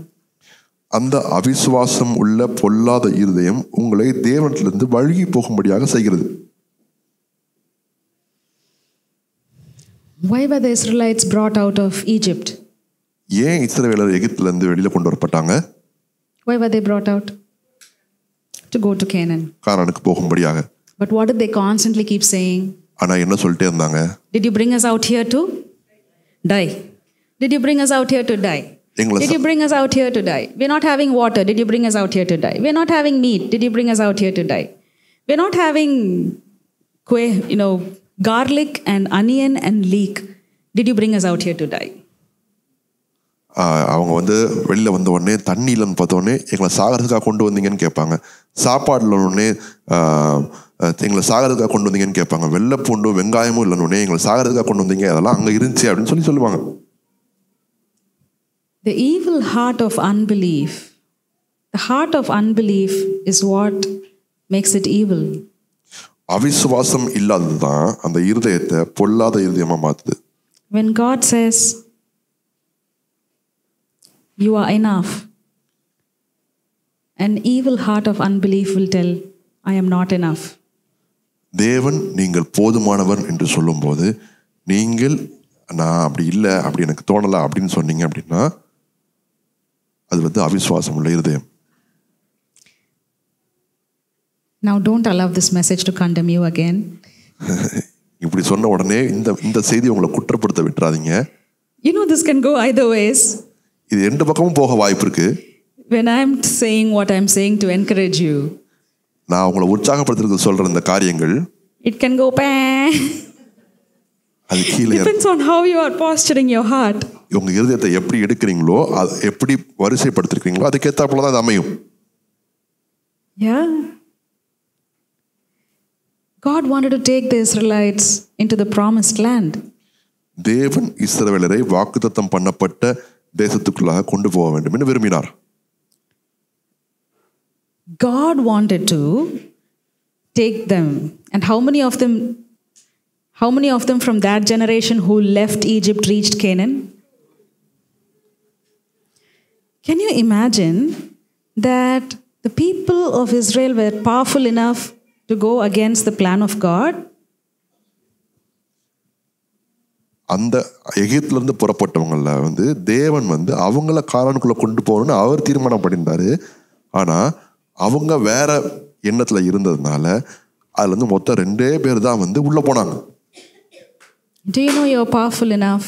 அந்த அவிசுவாசம் உள்ள பொல்லாத இருதயம் உங்களை தேவனிடத்திலிருந்து வழுகி போகும்படியாக செய்கிறது. Why were the Israelites brought out of Egypt? ஏன் இஸ்ரவேலர் எகிப்திலிருந்து வெளியில கொண்டு வரப்பட்டாங்க? Why were they brought out? To go to Canaan. கானானுக்கு போகும்படியாக. But what did they constantly keep saying? ஆனா என்ன சொல்லிட்டே இருந்தாங்க? Did you bring us out here to die? Did you bring us out here to die? Did you bring us out here to die? We're not having water. Did you bring us out here to die? We're not having meat. Did you bring us out here to die? We're not having garlic and onion and leek. Did you bring us out here to die? அவங்க வெளியில் வந்த உடனே தண்ணி இல்லைன்னு பார்த்த உடனே எங்களை சாகிறதுக்காக கொண்டு வந்தீங்கன்னு கேட்பாங்க. சாப்பாடுல உடனே எங்களை சாகிறதுக்காக கொண்டு வந்தீங்கன்னு கேட்பாங்க. வெள்ளைப்பூண்டும் வெங்காயமும் இல்லைன்னு எங்களை சாகிறதுக்காக கொண்டு வந்தீங்க, அதெல்லாம் அங்கே இருந்துச்சு அப்படின்னு சொல்லுவாங்க. The evil heart of unbelief, the heart of unbelief is what makes it evil. அவிசுவாசம் இல்லாதது தான் அந்த இருதயத்தை பொல்லாத இருதயமா மாத்துது. When God says you are enough, an evil heart of unbelief will tell I am not enough. தேவன் நீங்கள் போதுமானவர் என்று சொல்லும்போது நீங்கள் நான் அப்படி இல்லை, அப்படி எனக்கு தோணலை அப்படின்னு சொன்னீங்க அப்படின்னா அது அவிசுவாசம் உள்ள இருதயம். Now don't allow this message to condemn you again. இப்படி சொன்ன உடனே இந்த செய்தி உங்களை குற்றப்படுத்த விட்டுறாதீங்க. You know this can go either ways. இது ரெண்டு பக்கமும் போக வாய்ப்பு இருக்கு. When I'm saying what I'm saying to encourage you, நான் உங்களை உற்சாகப்படுத்துறதுக்கு சொல்ற இந்த காரியங்கள் it can go அது கீழே Depends on how you are posturing your heart. உங்க இருதயத்தை எப்படி எடுக்கிறீங்களோ, அது எப்படி வரிசைப்படுத்திருக்கீங்களோ அதுக்கேற்றாப்புல தான் அது அமையும். Yeah. God wanted to take the Israelites into the promised land. தேவன் இஸ்ரவேலரை வாக்குத்தத்தம் பண்ணப்பட்ட தேசத்துக்குள்ளாக கொண்டு போக வேண்டும் என்று விரும்பினார். God wanted to take them. And how many of them from that generation who left Egypt reached Canaan? Can you imagine that the people of Israel were powerful enough to go against the plan of God? அந்த எகிப்திலிருந்து புறப்பட்டவங்கள தேவன் அவங்கள கானானுக்குள்ள கொண்டு போகணும்னு அவர் தீர்மானம் பண்ணியிருந்தாரு. ஆனா அவங்க வேற எண்ணத்துல இருந்ததுனால அதுல மொத்தம் 2 பேர் தான் உள்ள போனாங்க. Do you know you're powerful enough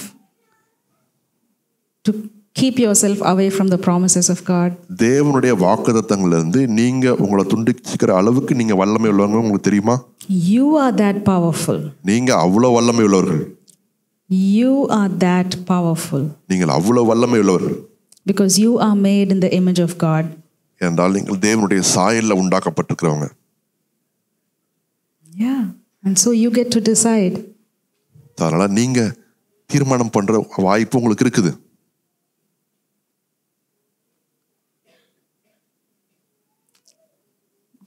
to keep yourself away from the promises of God? தேவனுடைய வாக்குத்தத்தங்கள்ல இருந்து நீங்க உங்களை துண்டிக்கிற அளவுக்கு நீங்க வல்லமை உள்ளவங்க உங்களுக்கு தெரியுமா? You are that powerful. நீங்க அவ்வளவு வல்லமை உள்ளவர்கள். You are that powerful. நீங்கள் அவ்வளவு வல்லமை உள்ளவர்கள். Because you are made in the image of God. என்றால் நீங்கள் தேவனுடைய சாயல்ல உண்டாக்கப்பட்டிருக்கிறவங்க. Yeah. And so you get to decide. அதனால நீங்க தீர்மானம் பண்ற வாய்ப்பு உங்களுக்கு இருக்குது.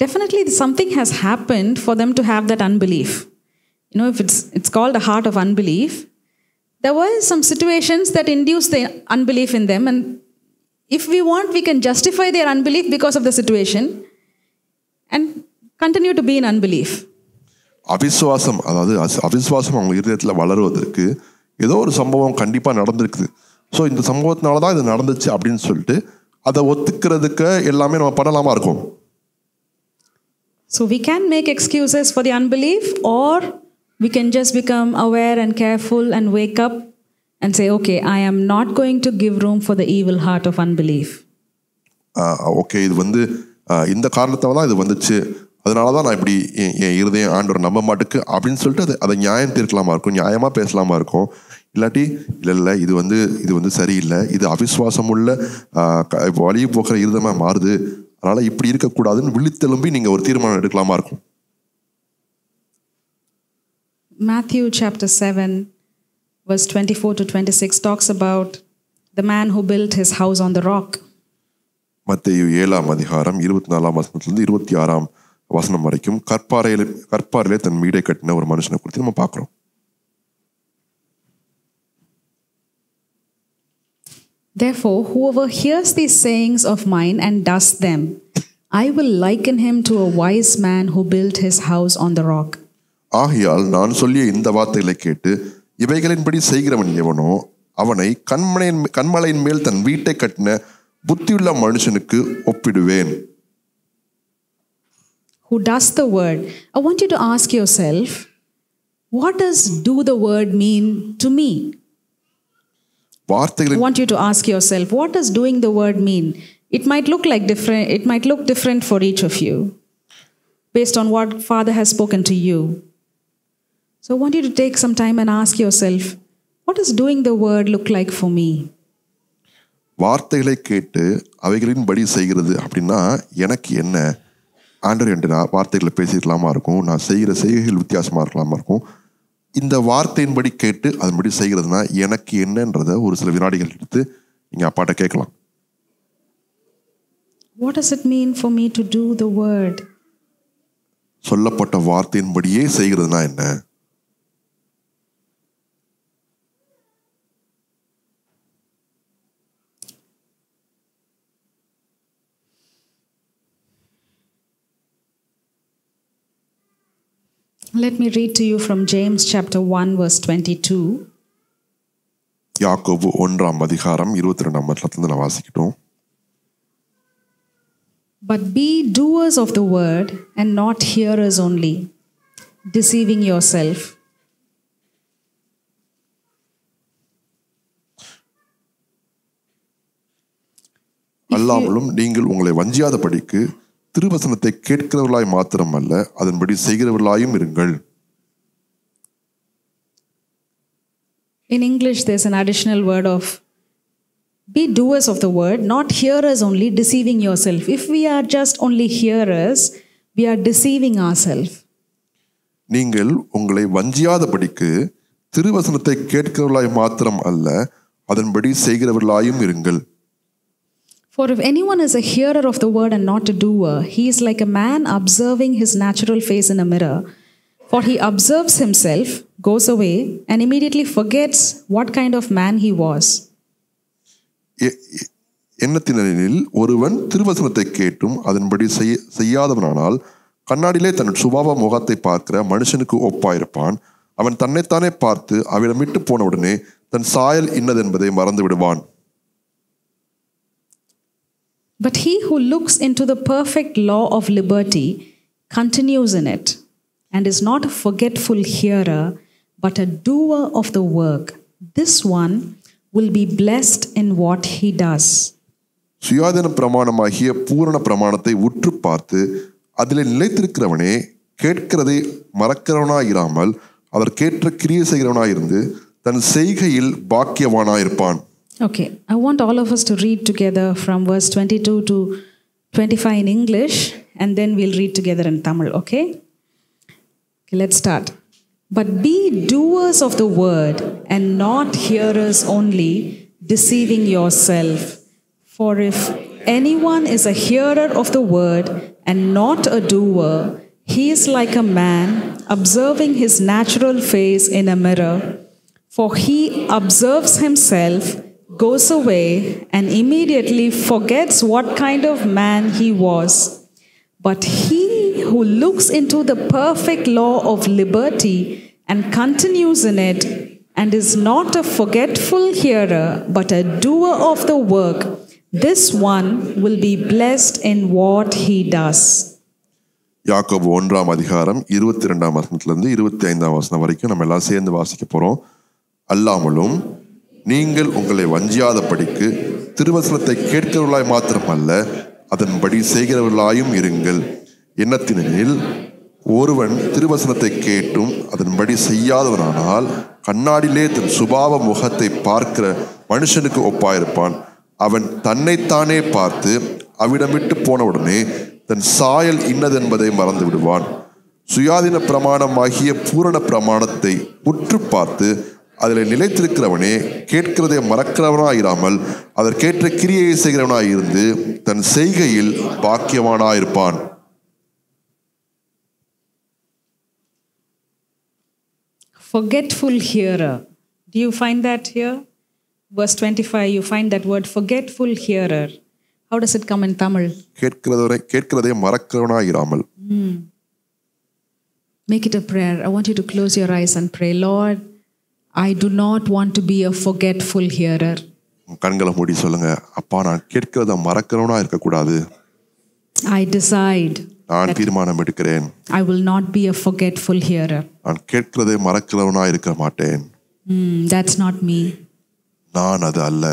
Definitely something has happened for them to have that unbelief. You know, if it's called a heart of unbelief, there were some situations that induced the unbelief in them, and if we want, we can justify their unbelief because of the situation and continue to be in unbelief. அவிசுவாசம், அதாவது அவிசுவாசம் அவங்க இருதயத்தில் வளருவதற்கு ஏதோ ஒரு சம்பவம் கண்டிப்பாக நடந்திருக்குது. ஸோ இந்த சம்பவத்தினால தான் இது நடந்துச்சு அப்படின்னு சொல்லிட்டு அதை ஒத்துக்கிறதுக்கு எல்லாமே நம்ம பண்ணலாமா இருக்கும். So we can make excuses for the unbelief, or we can just become aware and careful and wake up and say, okay, I am not going to give room for the evil heart of unbelief. Okay, இது இந்த காரணத்தால் தான் இது வந்துச்சு, அதனால தான் நான் இப்படி என் இருதயம் ஆண்டவர் நம்ப மாட்டுக்கு அப்படின்னு சொல்லிட்டு அதை நியாயம் தீர்க்கலாமா இருக்கும், நியாயமாக பேசலாமா இருக்கும். இல்லாட்டி இல்லை இது சரியில்லை, இது அவிசுவாசம் உள்ள வழி போக்குற இருதயமாக மாறுது, அதனால இப்படி இருக்கக்கூடாதுன்னு விழித்தெலும்பி நீங்கள் ஒரு தீர்மானம் எடுக்கலாமா இருக்கும். Matthew chapter 7 verse 24 to 26 talks about the man who built his house on the rock. மத்தேயு 7ஆம் அதிகாரம் 24ஆம் வசனத்திலிருந்து 26ஆம் வசனம் வரைக்கும் கற்பாறையிலே தன் வீடை கட்டின ஒரு மனுஷனை குறித்து நம்ம பார்க்கிறோம். Therefore, whoever hears these sayings of mine and does them, I will liken him to a wise man who built his house on the rock. ஆகையால் நான் சொல்லிய இந்த வார்த்தைகளை கேட்டு இவைகளின்படி செய்கிறவன் எவனோ அவனை கண்மலையின் மேல் தன் வீட்டை கட்டின புத்தியுள்ள மனுஷனுக்கு ஒப்பிடுவேன். Who does the word? I want you to ask yourself, what does do the word mean to me? I want you to ask yourself, what does doing the word mean? It might look different for each of you based on what Father has spoken to you. So I want you to take some time and ask yourself, what does doing the word look like for me? வார்த்தைகளை கேட்டு அவைகளின்படி செய்கிறது அப்படின்னா எனக்கு என்ன, ஆண்டவர் என்று வார்த்தைகளை பேசிக்கலாமா இருக்கும், நான் செய்கிற செய்கைகள் வித்தியாசமா இருக்கலாமா இருக்கும். இந்த வார்த்தையின்படி கேட்டு அதன்படி செய்கிறதுனா எனக்கு என்னன்றத ஒரு சில வினாடிகள் எடுத்து நீங்க அப்பாட்ட கேட்கலாம். What does it mean for me to do the word? சொல்லப்பட்ட வார்த்தையின்படியே செய்கிறதுனா என்ன? Let me read to you from James chapter 1 verse 22. யாக்கோபு 1ஆம் அதிகாரம் 22ஆம் வசனத்திலிருந்து நான் வாசிக்கட்டும். But be doers of the word and not hearers only, deceiving yourself. அல்லாமலும் நீங்கள் உங்களை வஞ்சியாதபடிக்கு திருவசனத்தை கேட்கிறவர்களாய் மாத்திரமல்ல அதன்படி செய்கிறவர்களாயும் இருங்கள். In English, there's an additional word of be doers of the word, not hearers only, deceiving yourself. If we are just only hearers, we are deceiving ourselves. நீங்கள் உங்களை வஞ்சியாதபடிக்கு திருவசனத்தை கேட்கிறவர்களாய் மாத்திரம் அல்ல, அதன்படி செய்கிறவர்களாயும் இருங்கள். For if anyone is a hearer of the word and not a doer, he is like a man observing his natural face in a mirror. For he observes himself, goes away, and immediately forgets what kind of man he was. எண்ணத்தினரில் ஒருவன் திருவசனத்தை கேட்டும் அதன்படி செய்யாதவனானால் கண்ணாடியிலே தன் சுபாவ முகத்தை பார்க்கிற மனுஷனுக்கு ஒப்பாயிருப்பான். அவன் தன்னைத்தானே பார்த்து அவிடம் விட்டு போனவுடனே தன் சாயல் இன்னதென்பதை மறந்து விடுவான். But he who looks into the perfect law of liberty continues in it, and is not a forgetful hearer, but a doer of the work. This one will be blessed in what he does. சுயாதீன பிரமாணமாகிய பூரண பிரமாணத்தை உற்று பார்த்து அதிலே நிலைத்திருக்கிறவனே கேட்கிறதை மறக்கிறவனாயிராமல் அதற்கேற்ற கிரியை செய்கிறவனாயிருந்து தன் செய்கையில் பாக்கியவானாயிருப்பான். Okay, I want all of us to read together from verse 22 to 25 in English, and then we'll read together in Tamil, okay? Okay, let's start. But be doers of the word and not hearers only, deceiving yourself. For if anyone is a hearer of the word and not a doer, he is like a man observing his natural face in a mirror. For he observes himself, goes away, and immediately forgets what kind of man he was. But he who looks into the perfect law of liberty and continues in it, and is not a forgetful hearer, but a doer of the work, this one will be blessed in what he does. யாக்கோபு 1ஆம் அதிகாரம் 22ஆம் வசனத்திலிருந்து 25ஆம் வசனம் வரைக்கும் நம்ம எல்லாம் சேர்ந்து வாசிக்க போறோம். அல்லாமலும் நீங்கள் உங்களை வஞ்சியாதபடிக்கு திருவசனத்தை கேட்கிறவர்களாய் மாத்திரமல்ல, அதன்படி செய்கிறவர்களாயும் இருங்கள். எண்ணத்தினில் ஒருவன் திருவசனத்தை கேட்டும் அதன்படி செய்யாதவனானால் கண்ணாடியிலே தன் சுபாவ முகத்தை பார்க்கிற மனுஷனுக்கு ஒப்பாயிருப்பான். அவன் தன்னைத்தானே பார்த்து அவிடம் விட்டு போனவுடனே தன் சாயல் இன்னதென்பதை மறந்து விடுவான். சுயாதீன பிரமாணமாகிய பூரண பிரமாணத்தை உற்று பார்த்து அதில் நிலைத்திருக்கிறவனே கேட்கிறதை மறக்கிறவனாயிராமல் அதற்கேற்ற கிரியை செய்கிறவனாயிருந்து தன் செய்கையில் பாக்கியவானாயிருப்பான். Forgetful hearer. Do you find that here? Verse 25, you find that word forgetful hearer. How does it come in Tamil? கேட்கிறதை மறக்கிறவனாயிராமல். Make it a prayer. I want you to close your eyes and pray. Lord, I do not want to be a forgetful hearer. கண்களை மூடி சொல்லுங்க, அப்பா நான் கேட்கிறத மறக்கிறவனா இருக்கக்கூடாது. I decide. நான் தீர்மானம் எடுக்கிறேன். I will not be a forgetful hearer. நான் கேட்கிறதை மறக்கிறவனா இருக்க மாட்டேன். That's not me. நான் அது அல்ல.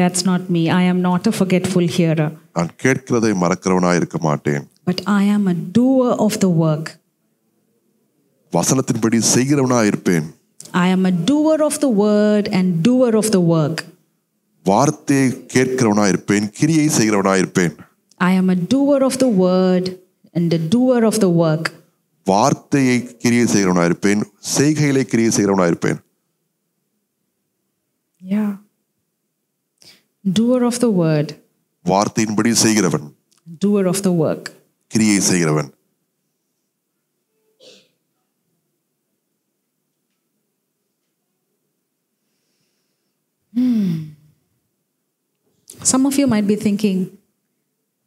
That's not me. I am not a forgetful hearer. நான் கேட்கிறதை மறக்கிறவனா இருக்க மாட்டேன். But I am a doer of the work. வசனத்தின்படி செய்கிறவனா இருப்பேன். I am a doer of the word and doer of the work. வார்த்தையை கேட்கிறவனா இருப்பேன், கிரியை செய்கிறவனா இருப்பேன். I am a doer of the word and a doer of the work. வார்த்தையை கிரியை செய்கிறவனா இருப்பேன், செய்கையிலே கிரியை செய்கிறவனா இருப்பேன். Yeah. Doer of the word. வார்த்தையின்படி செய்கிறவன். Doer of the work. கிரியை செய்கிறவன். Some of you might be thinking,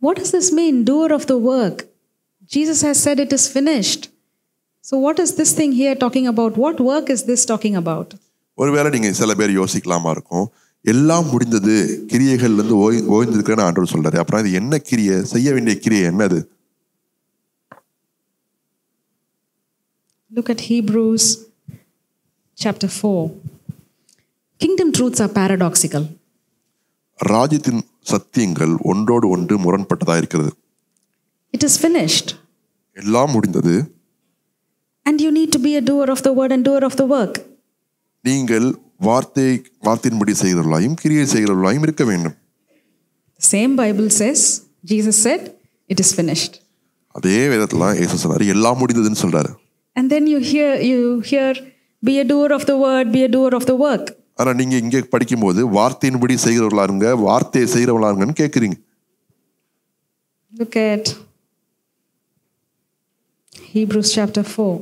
what does this mean, doer of the work? Jesus has said it is finished. So what is this thing here talking about? What work is this talking about? ஒருவேளை நீங்க சில பேர் யோசிக்கலாமா இருக்கும், எல்லாம் முடிந்தது, கிரியைகள்ல இருந்து ஓய்ந்திருக்கிறேன்னு ஆண்டவர் சொல்றாரு. அப்புறம் இது என்ன கிரியை, செய்ய வேண்டிய கிரியை என்னது? Look at Hebrews chapter 4. Kingdom truths are paradoxical. ராஜ்யத்தின் சத்தியங்கள் ஒன்றோடு ஒன்று முரண்பட்டதா இருக்கிறது. It is finished. எல்லாம் முடிந்தது. And you need to be a doer of the word and doer of the work. நீங்கள் வார்த்தையின்படி செய்கிறவர்களாயும் கிரியை செய்கிறவர்களாயும் இருக்க வேண்டும். Same Bible says, Jesus said, it is finished. அதே வேதத்துல இயேசு சொன்னாரு எல்லாம் முடிந்ததுன்னு சொல்றாரு. And then you hear be a doer of the word, be a doer of the work. ஆனா நீங்க இங்கே படிக்கும்போது வார்த்தையின்படி செய்கிறவர்களா இருங்க, வார்த்தையை செய்கிறவர்களா இருங்கன்னு கேட்குறீங்க. Look at Hebrews chapter 4.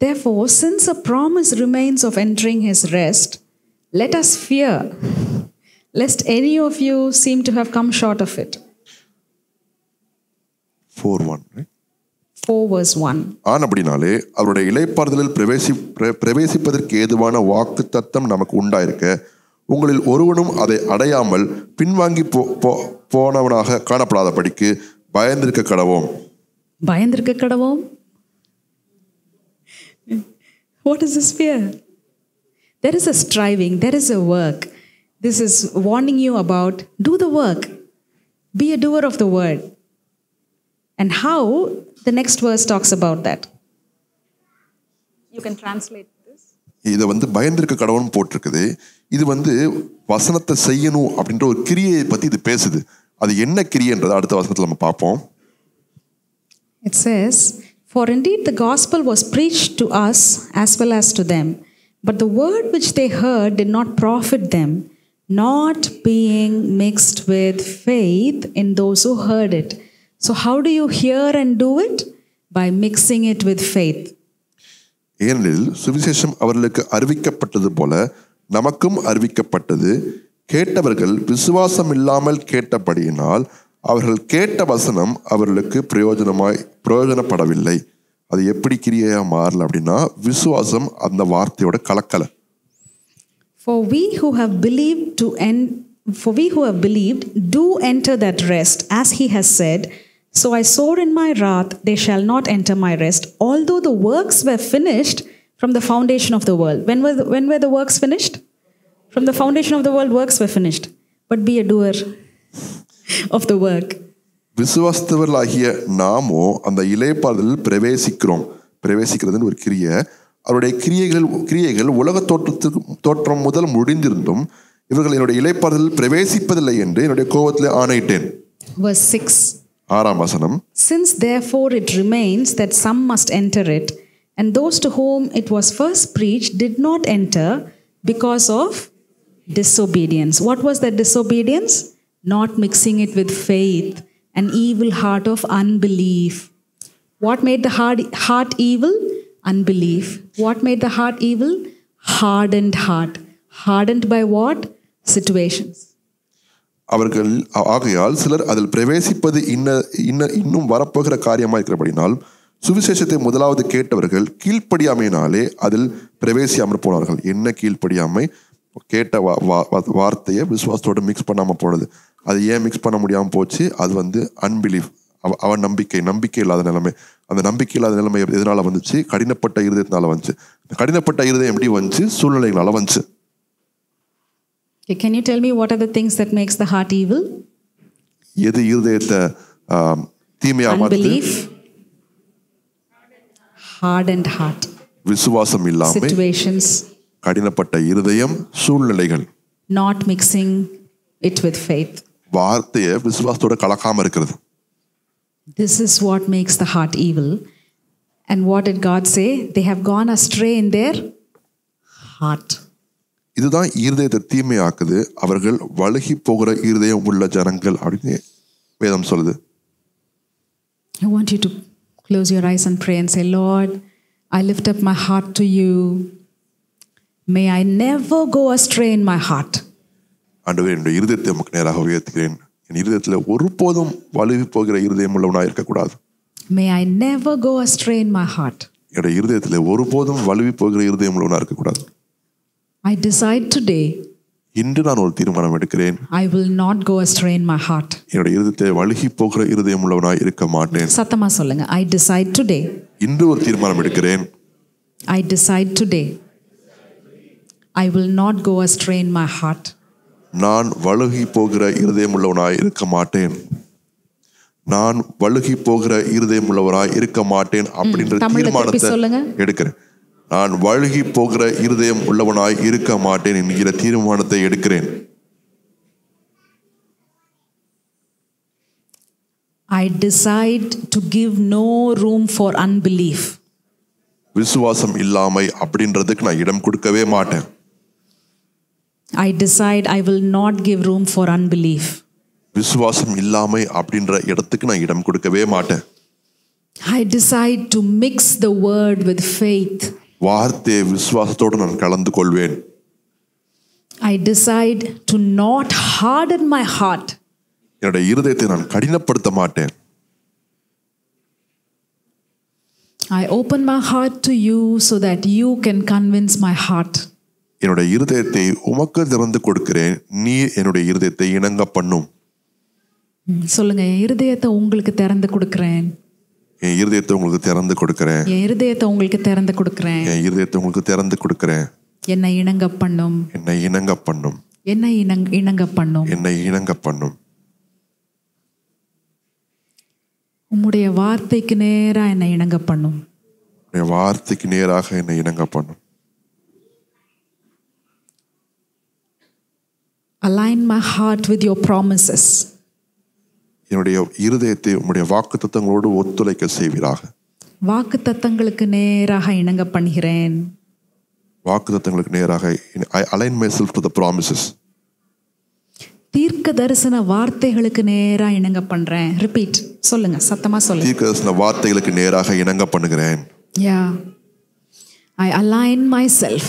Therefore, since a promise remains of entering his rest, let us fear, lest any of you seem to have come short of it. 4:1, right? 4 verse 1. ஆனபடினாலே அவருடைய இளைப்பாறுதலில் பிரவேசிப்பதற்கு ஏதுவான வாக்கு தத்தம் நமக்கு உண்டாயிருக்க உங்களில் ஒருவனும் அதை அடையாமல் பின்வாங்கி போனவனாக காணப்படாதபடிக்கு பயந்திருக்க கடவோம். பயந்திருக்க கடவோம்? What is this fear? There is a striving, there is a work. This is warning you about do the work. Be a doer of the word. And how the next verse talks about that. You can translate this. இதை பயந்திருக்க கடவுள்னு போட்டிருக்குது. இது வசனத்தை செய்யணும் அப்படின்ற ஒரு கிரியை பத்தி இது பேசுது. அது என்ன கிரியைன்றதை அடுத்த வசனத்துல நம்ம பார்ப்போம். It says, for indeed the gospel was preached to us as well as to them, but the word which they heard did not profit them, not being mixed with faith in those who heard it. So how do you hear and do it? By mixing it with faith. ஏனெனில் சுவிசேஷம் அவர்களுக்கு அறிவிக்கப்பட்டது போல நமக்கும் அறிவிக்கப்பட்டது. கேட்டவர்கள் விசுவாசம் இல்லாமல் கேட்டபடியினால் அவர்கள் கேட்ட வசனம் அவர்களுக்கு பிரயோஜனப்படவில்லை. அது எப்படி கிரியையா மாறல அப்படின்னா விசுவாசம் அந்த வார்த்தையோட கலக்கல. For we who have believed do enter that rest, as he has said, so I swore in my wrath, they shall not enter my rest, although the works were finished from the foundation of the world. When were the works finished? From the foundation of the world, works were finished. But be a doer of the work. விசுவாசத்தவர்களாகிய நாமோ அந்த இளைப்பாறுதலில் பிரவேசிக்கிறதுன்னு ஒரு கிரியை. அவருடைய கிரியைகள் உலக தோற்றம் முதல் முடிந்திருந்தும் இவர்கள் என்னுடைய இளைப்பாறுதலில் பிரவேசிப்பதில்லை என்று என்னுடைய கோபத்திலே ஆணையிட்டேன். Verse 6. 6ஆம் வசனம். Since therefore it remains that some must enter it, and those to whom it was first preached did not enter because of disobedience. What was that disobedience? Not mixing it with faith, an evil heart of unbelief. What made the heart evil? Unbelief. What made the heart evil? Hardened heart. Hardened by what? Situations. அவர்கள் ஆகையால் சிலர் அதில் பிரவேசிப்பது இன்னும் வரப்போகிற காரியமாக இருக்கிறபடினால் சுவிசேஷத்தை முதலாவது கேட்டவர்கள் கீழ்ப்படியாமையினாலே அதில் பிரவேசியாமல் போனார்கள். என்ன கீழ்ப்படியாமை? கேட்ட வார்த்தையை விசுவாசத்தோடு மிக்ஸ் பண்ணாமல் போனது. அது ஏன் மிக்ஸ் பண்ண முடியாமல் போச்சு? அது அன்பிலீஃப், அவன் நம்பிக்கை இல்லாத நிலைமை. அந்த நம்பிக்கை இல்லாத நிலைமை எதனால வந்துச்சு? கடினப்பட்ட இருதயத்தினால வந்துச்சு. கடினப்பட்ட இருதயம் எப்படி வந்துச்சு? சூழ்நிலைகளால வந்துச்சு. Can you tell me what are the things that makes the heart evil? எது இருதயத்தை தீமையா மாத்துது? Unbelief, hardened heart, விசுவாசம் இல்லாமை, situations, கடினப்பட்ட இருதயம், சூழ்நிலைகள். Not mixing it with faith. வார்த்தையை விசுவாசத்தோட கலக்காம இருக்கிறது. This is what makes the heart evil. And what did God say? They have gone astray in their heart. இதுதான் இருதயத்தை தீமையாக்குது. அவர்கள் வழுகி போகிற இருதயம் உள்ள ஜனங்கள் அப்படின்னு வேதம் சொல்லுது. I want you to close your eyes and pray and say, Lord, I lift up my heart to you. May I never go astray in my heart. ஆண்டவரே, என்னுடைய இருதயத்தை உமக்கு நேராக உயர்த்துகிறேன். என் இருதயத்தில் ஒருபோதும் வழுகி போகிற இருதயம் உள்ளவனாக இருக்கக்கூடாது. May I never go astray in my heart. என்னுடைய இருதயத்தில் ஒருபோதும் வழுகி போகிற இருதயம் உள்ளவனாக இருக்கக்கூடாது. I decide today, இன்று நான் ஒரு தீர்மானம் எடுக்கிறேன். I will not go astray in my heart. என்னுடைய இருதயத்தை வழுகி போகிற இருதயம் உள்ளவனாக இருக்க மாட்டேன். சத்தமா சொல்லுங்க. I decide today. இன்று ஒரு தீர்மானம் எடுக்கிறேன். I decide today. I will not go astray in my heart. நான் வழுகி போகிற இருதயம் உள்ளவனாய் இருக்க மாட்டேன். நான் வழுகி போகிற இருதயம் உள்ளவராய் இருக்க மாட்டேன் அப்படின்ற தீர்மானத்தை எடுக்கிறேன். நான் வழுகி போகிற இருதயம் உள்ளவனாய் இருக்க மாட்டேன் என்கிற தீர்மானத்தை எடுக்கிறேன். I decide to give no room for unbelief. விசுவாசம் இல்லாமை அப்படின்றதுக்கு நான் இடம் கொடுக்கவே மாட்டேன். I decide I will not give room for unbelief. விசுவாசம் இல்லாமை அப்படின்ற இடத்துக்கு நான் இடம் கொடுக்கவே மாட்டேன். I decide to mix the word with faith. வார்த்தையை விசுவாசத்தோடு நான் கலந்து கொள்வேன். I decide to not harden my heart. என்னுடைய இருதயத்தை நான் கடினப்படுத்த மாட்டேன். I open my heart to you so that you can convince my heart. என்னுடைய இருதயத்தை உமக்கு திறந்து கொடுக்கிறேன், நீ என்னுடைய இருதயத்தை இணங்க பண்ணும். சொல்லுங்க, என் இருதயத்தை உங்களுக்கு திறந்து கொடுக்கிறேன். என் இருதயத்தை உங்களுக்கு திறந்து கொடுக்கிறேன். என் இருதயத்தை உங்களுக்கு திறந்து கொடுக்கிறேன். என் இருதயத்தை உங்களுக்கு திறந்து கொடுக்கிறேன். என்னை இணங்க பண்ணும். என்னை இணங்க பண்ணும். என்னை இணங்க பண்ணும். என்னை இணங்க பண்ணும். உம்முடைய வார்த்தைக்கு நேரா என்னை இணங்க பண்ணும். உம்முடைய வார்த்தைக்கு நேராக என்னை இணங்க பண்ணும். Align my heart with your promises. என்னுடைய இருதயத்தை உம்முடைய வாக்குத்தத்தங்களோடு ஒத்துழைக்க செய்வீராக. வாக்குத்தத்தங்களுக்கு நேராக இணங்க பண்ணுகிறேன். வாக்குத்தத்தங்களுக்கு நேராக I align myself to the promises. தீர்க்க தரிசன வார்த்தைகளுக்கு நேரா இணங்க பண்றேன். ரிப்பீட், சொல்லுங்க, சத்தமா சொல்லுங்க. தீர்க்க தரிசன வார்த்தைகளுக்கு நேராக இணங்க பண்ணுகிறேன். Yeah. I align myself.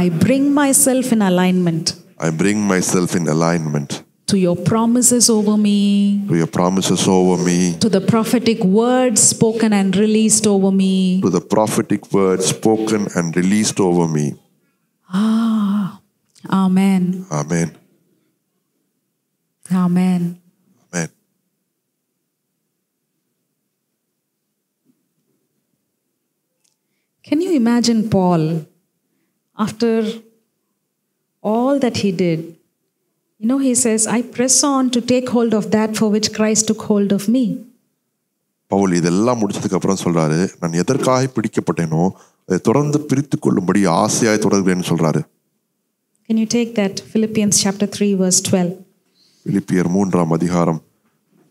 I bring myself in alignment. I bring myself in alignment To your promises over me. to your promises over me, To the prophetic words spoken and released over me. to the prophetic words spoken and released over me. Amen. Amen. Amen. Amen. Can you imagine Paul, after all that he did? You know, he says, I press on to take hold of that for which Christ took hold of me. Pavul இதெல்லாம் முடிச்சதுக்கு அப்புறம் சொல்றாரு, நான் எதற்காக பிடிக்கப்பட்டேனோ அதை தொடர்ந்து பிரித்து கொள்ளும்படி ஆசையாய் தொடர்கிறேன்னு சொல்றாரு. Can you take that? Philippians chapter 3 verse 12. பிலிப்பியர் 3ஆம் அதிகாரம்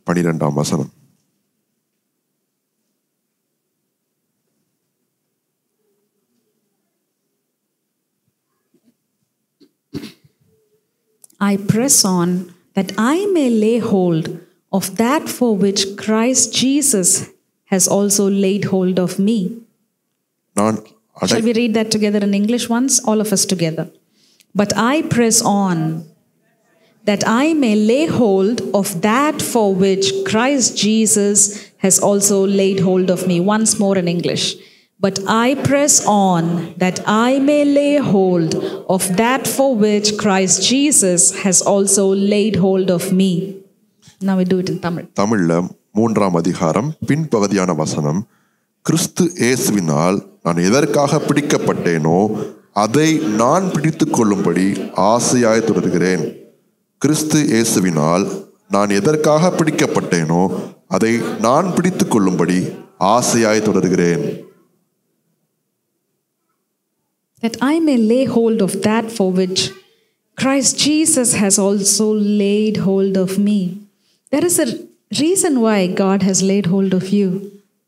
12ஆம் வசனம். I press on that I may lay hold of that for which Christ Jesus has also laid hold of me. நான் Shall we read that together in English once? All of us together. But I press on that I may lay hold of that for which Christ Jesus has also laid hold of me. Once more in English. But I press on that I may lay hold of that for which Christ Jesus has also laid hold of me. Now we do it in Tamil. தமிழ்ல 3ஆம் அதிகாரம் பின்பகுதியான வசனம். கிறிஸ்து இயேசுவினால் நான் எதற்காக பிடிக்கப்பட்டேனோ அதை நான் பிடித்துக் கொள்ளும்படி ஆசையாய் தொடர்கிறேன். கிறிஸ்து இயேசுவினால் நான் எதற்காக பிடிக்கப்பட்டேனோ அதை நான் பிடித்துக் கொள்ளும்படி ஆசையாய் தொடர்கிறேன். That I may lay hold of that for which Christ Jesus has also laid hold of me. There is a reason why God has laid hold of you.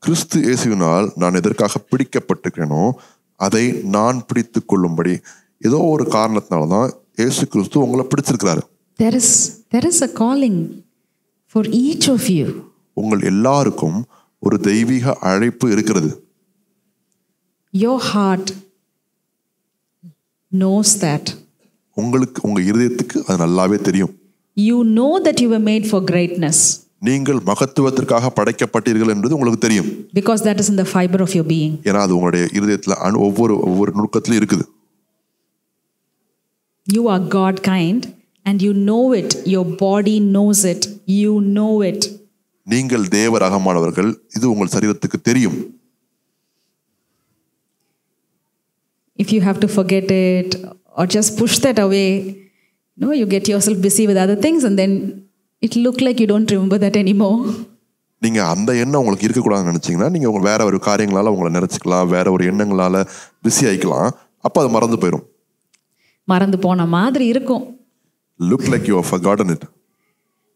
கிறிஸ்து இயேசுவினால் நான் எதற்காக பிடிக்கப்பட்டிருக்கிறேனோ அதை நான் பிடித்துக் கொள்ளும்படி ஏதோ ஒரு காரணத்தினால தான் இயேசு கிறிஸ்து உங்களை பிடிச்சிருக்கிறாரு. There is a calling for each of you. உங்கள் எல்லாருக்கும் ஒரு தெய்வீக அழைப்பு இருக்கிறது. Your heart knows that. உங்களுக்கு உங்க இருதயத்துக்கு அது நல்லாவே தெரியும். You know that you were made for greatness. நீங்கள் மகத்துவத்திற்காக படைக்கப்பட்டீர்கள் என்பது உங்களுக்கு தெரியும். Because that is in the fiber of your being. ஏன்னா அது உங்களுடைய இருதயத்துல ஒவ்வொரு நுணுக்கத்திலும் இருக்குது. You are God kind and you know it. Your body knows it. You know it. நீங்கள் தேவ ரகமானவர்கள், இது உங்கள் சரீரத்துக்கு தெரியும். If you have to forget it or just push that away, you get yourself busy with other things and then it look like you don't remember that anymore. நீங்க அந்த எண்ணம் உங்களுக்கு இருக்கக்கூடாதுன்னு நினைச்சீங்கன்னா நீங்க உங்க வேற ஒரு காரியங்களால உங்களை நிறைச்சிக்கலாம், வேற ஒரு எண்ணங்களால பிஸி ஆயிக்கலாம். அப்ப அது மறந்து போயிடும். மறந்து போன மாதிரி இருக்கும். Look like you have forgotten it.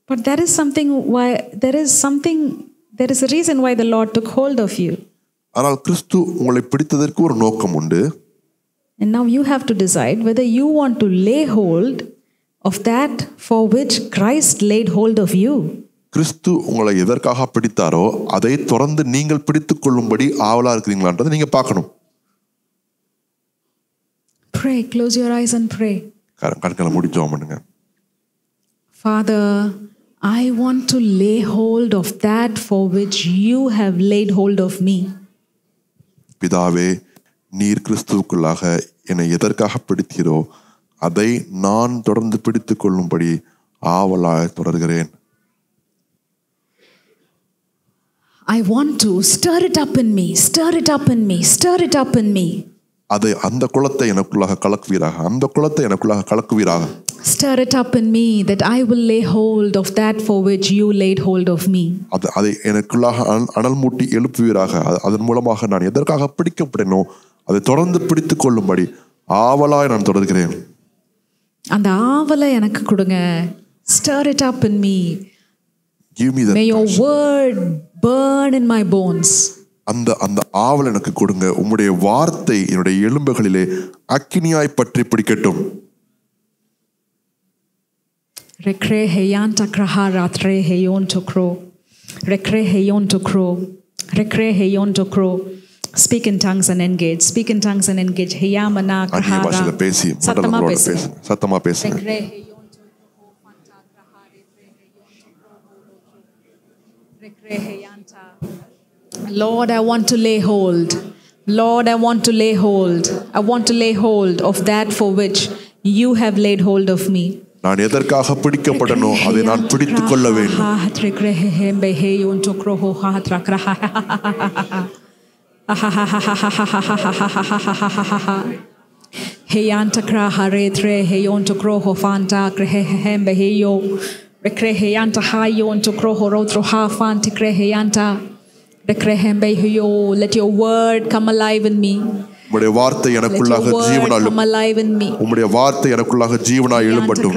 But there is a reason why the Lord took hold of you. ஆனால் கிறிஸ்து உங்களை பிடித்ததற்கு ஒரு நோக்கம் உண்டு. And now you have to decide whether you want to lay hold of that for which Christ laid hold of you. கிறிஸ்து உங்களை எதற்காக பிடித்தாரோ அதை தொடர்ந்து நீங்கள் பிடித்துக் கொள்ளும்படி ஆவலா இருக்கிறீங்களான்றதை நீங்க பார்க்கணும். Pray, close your eyes and pray. கண்களை மூடி ஜெபம் பண்ணுங்க. Father, I want to lay hold of that for which you have laid hold of me. பிதாவே, நீர் கிறிஸ்துவுக்குள்ளாக என்னை எதற்காக பிடித்தீரோ அதை நான் தொடர்ந்து பிடித்துக் கொள்ளும்படி ஆவலாய் தொடர்கிறேன். I want to stir it up in me, stir it up in me, stir it up in me. அதை அந்த குளத்தை எனக்குள்ளாக கலக்குவீராக, அந்த குளத்தை எனக்குள்ளாக கலக்குவீராக. Stir it up in me that I will lay hold of that for which you laid hold of me. அதை எனக்குள்ளாக அனல் மூட்டி எழுப்புவீராக. அதன் மூலமாக நான் எதற்காக பிடிக்கப்படனோ அதை தொடர்ந்து பிடித்துக் கொள்ளும்படி ஆவலாய் நான் தொடர்கிறேன். அந்த ஆவலை எனக்கு கொடுங்க. Stir it up in me. Give me that. May your word burn in my bones. அந்த ஆவல் எனக்கு கொடுங்க. உம்முடைய வார்த்தை என்னுடைய எலும்புகளிலே அக்கினியாய் பற்றி பிடிக்கட்டும். Rekre heyan takraha ratre heyon tokro. Rekre heyon tokro. Rekre heyon tokro. Speak in tongues and engage. Speak in tongues and engage. Heyamana அந்நிய krahara. பாஷையில பேசி சத்தமா பேசு. சத்தமா பேசுங்க. Rekre heyon tokro fanta kraha rekre heyon tokro. Rekre heyanta. Lord, I want to lay hold. Lord, I want to lay hold. I want to lay hold of that for which you have laid hold of me. நான் எதற்காக பிடிக்கப்படனோ அதை நான் பிடித்துக் கொள்ள வேண்டும். Let your word come alive in me. உம்முடைய வார்த்தை எனக்குள்ளாக ஜீவனாய் உம்முடைய வார்த்தை எனக்குள்ளாக ஜீவனாய் எழும்பட்டும்.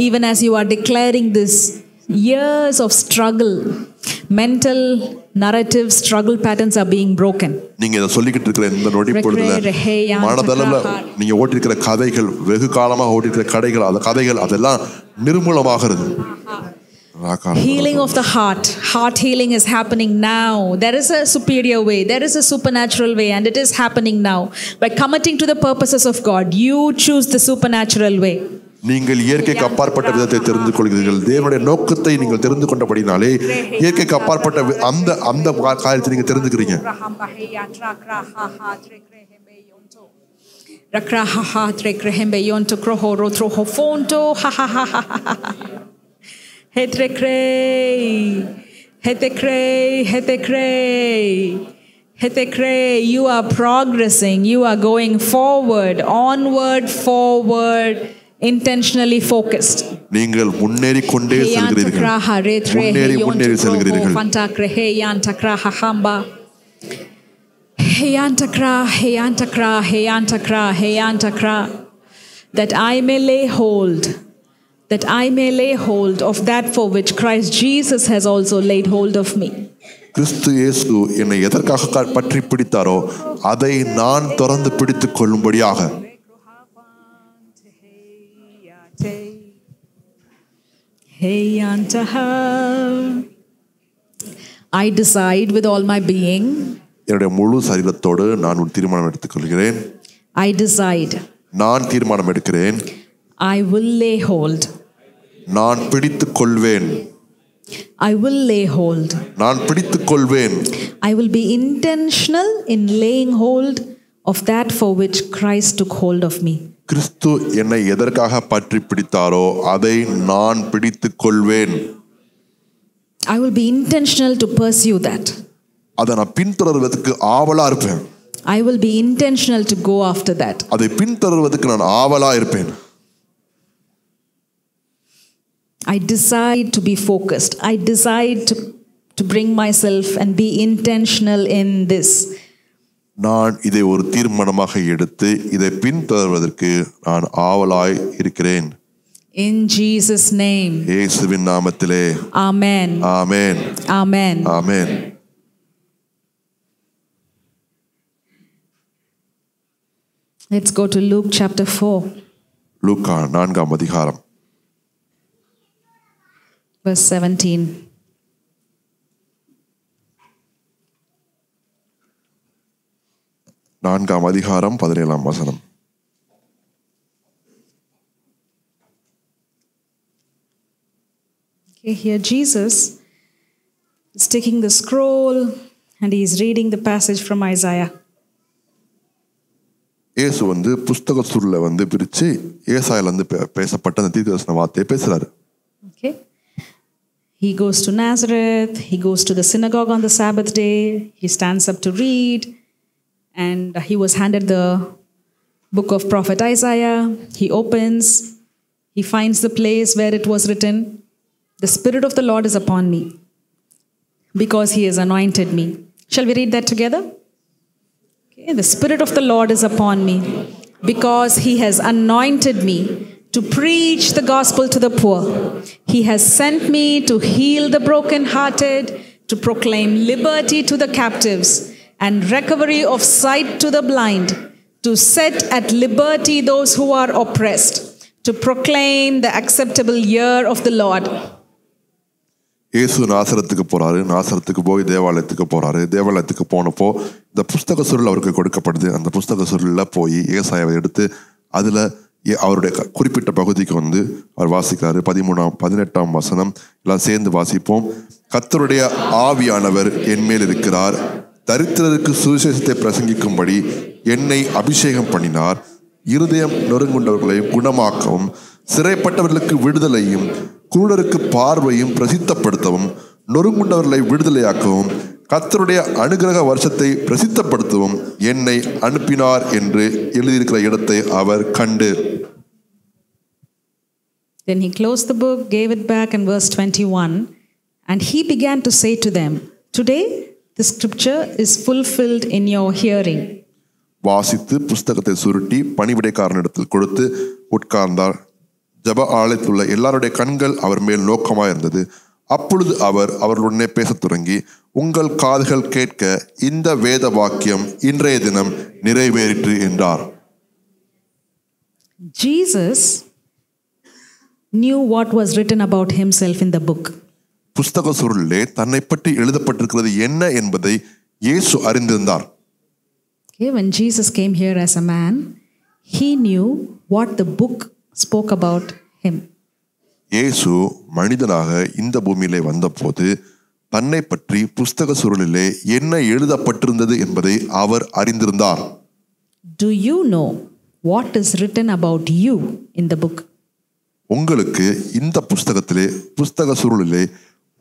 Even as you are declaring this, years of struggle, mental narrative struggle patterns are being broken. நீங்க இத சொல்லிக்கிட்டு இருக்கிற இந்த நொடி பொழுதுல மனதளவுல நீங்க ஓட்டி இருக்கிற கதைகள், வெகு காலமாக ஓட்டி இருக்கிற கதைகள் அதெல்லாம் நிர்மூலமாகிறது. Healing of the heart healing is happening now. There is a superior way, there is a supernatural way, and it is happening now. By committing to the purposes of God, you choose the supernatural way. நீங்கள் இயற்கைக்கு அப்பாற்பட்ட விதத்தை தெரிந்து கொள்கிறீர்கள். தேவனுடைய நோக்கத்தை நீங்கள் தெரிந்து கொண்டபடினாலே இயற்கைக்கு அப்பாற்பட்ட அந்த காரியத்தை நீங்க தெரிந்துக்கிறீங்க. Hetekre, you are progressing, you are going forward, onward, forward, intentionally focused. நீங்கள் முன்னேறி கொண்டே செல்கிறீர்கள். முன்னேறி செல்கிறீர்கள். That I may lay hold of that for which Christ Jesus has also laid hold of me. கிறிஸ்து இயேசு என்னை எதற்காக பற்றி பிடித்தாரோ அதை நான் தொடர்ந்து பிடித்துக் கொள்ளும்படியாக. I decide with all my being. என்னுடைய முழு சரீரத்தோடு நான் ஒரு தீர்மானம் எடுத்துக்கொள்கிறேன். I decide. நான் தீர்மானம் எடுக்கிறேன். I will lay hold. நான் பிடித்துக் கொள்வேன். I will lay hold. நான் பிடித்துக் கொள்வேன். I will be intentional in laying hold of that for which Christ took hold of me. கிறிஸ்து என்னை எதற்காக பற்றி பிடித்தாரோ அதை நான் பிடித்துக் கொள்வேன். I will be intentional to pursue that. அதை நான் பின்தொடர்வதற்கு ஆவலா இருப்பேன். I will be intentional to go after that. அதை பின்தொடர்வதற்கு நான் ஆவலா இருப்பேன். I decide to be focused. I decide to bring myself and be intentional in this. நான் இதை ஒரு தீர்மானமாக எடுத்து இதை பின்தொடர்வதற்கு நான் ஆவலாய் இருக்கிறேன். In Jesus' name. இயேசுவின் நாமத்திலே. Amen. Amen. Amen. Amen. Let's go to Luke chapter 4. லூக்கா 4ஆம் அதிகாரம் Verse 17. நான்காம் அதிகாரம் 17ஆம் வசனம். Okay, here Jesus is taking the scroll and he is reading the passage from Isaiah. இயேசு புஸ்தக சுருளை பிரிச்சு ஏசாயால பேசப்பட்ட அந்த தீர்க்கதரிசன வார்த்தையை பேசுறாரு. Okay. He goes to Nazareth, he goes to the synagogue on the Sabbath day, he stands up to read, and he was handed the book of prophet Isaiah. He opens, he finds the place where it was written, "The Spirit of the Lord is upon me, because he has anointed me." Shall we read that together? Okay. The Spirit of the Lord is upon me, because he has anointed me to preach the gospel to the poor. He has sent me to heal the brokenhearted, to proclaim liberty to the captives and recovery of sight to the blind, to set at liberty those who are oppressed, to proclaim the acceptable year of the Lord. இயேசு நாசரத்துக்கு போறாரு. நாசரத்துக்கு போய் தேவாலயத்துக்கு போறாரு. தேவாலயத்துக்கு போனப்போ இந்த புஸ்தக சுருள் அவருக்கு கொடுக்கப்படுது. அந்த புஸ்தக சுருளில் போய் ஏசாயாவை எடுத்து அதுல அவருடைய குறிப்பிட்ட பகுதிக்கு அவர் வாசிக்கிறாரு. 18ஆம் வசனம் எல்லாம் சேர்ந்து வாசிப்போம். கர்த்தருடைய ஆவியானவர் என் மேல் இருக்கிறார், தரித்திரருக்கு சுவிசேஷத்தை பிரசங்கிக்கும்படி என்னை அபிஷேகம் பண்ணினார், இருதயம் நொறுங்குண்டவர்களை குணமாக்கவும், சிறைப்பட்டவர்களுக்கு விடுதலையும், குருடருக்கு பார்வையும் பிரசித்தப்படுத்தவும், நொறுங்குண்டவர்களை விடுதலையாக்கவும், கர்த்தருடைய அனுக்கிரக வருஷத்தை பிரசித்தப்படுத்தவும் என்னை அனுப்பினார் என்று எழுதியிருக்கிற இடத்தை அவர் கண்டு. Then he closed the book, gave it back in verse 21, and he began to say to them, "Today the scripture is fulfilled in your hearing." வாசித்து புஸ்தகத்தை சுருட்டி பணிவிடைக்காரனிடத்தில் கொடுத்து உட்கார்ந்தார். ஜெப ஆலயத்தில் உள்ள எல்லாருடைய கண்கள் அவர் மேல் நோக்கமாக இருந்தது. அப்பொழுது அவர் அவர்களுடனே பேசத் தொடங்கி, உங்கள் காதுகள் கேட்க இந்த வேத வாக்கியம் இன்றைய தினம் நிறைவேறிற்று என்றார். Jesus knew what was written about himself in the book. புஸ்தக சுருளிலே தன்னை பற்றி எழுதப்பட்டிருக்கிறது என்ன என்பதை இயேசு அறிந்திருந்தார். Okay, when Jesus came here as a man, he knew what the book spoke about him. இயேசு மனிதனாக இந்த பூமியிலே வந்தபோது தன்னை பற்றி புஸ்தக சுருளிலே என்ன எழுதப்பட்டிருந்தது என்பதை அவர் அறிந்திருந்தார். Do you know what is written about you in the book? உங்களுக்கு இந்த புஸ்தகத்திலே புஸ்தக சுருளிலே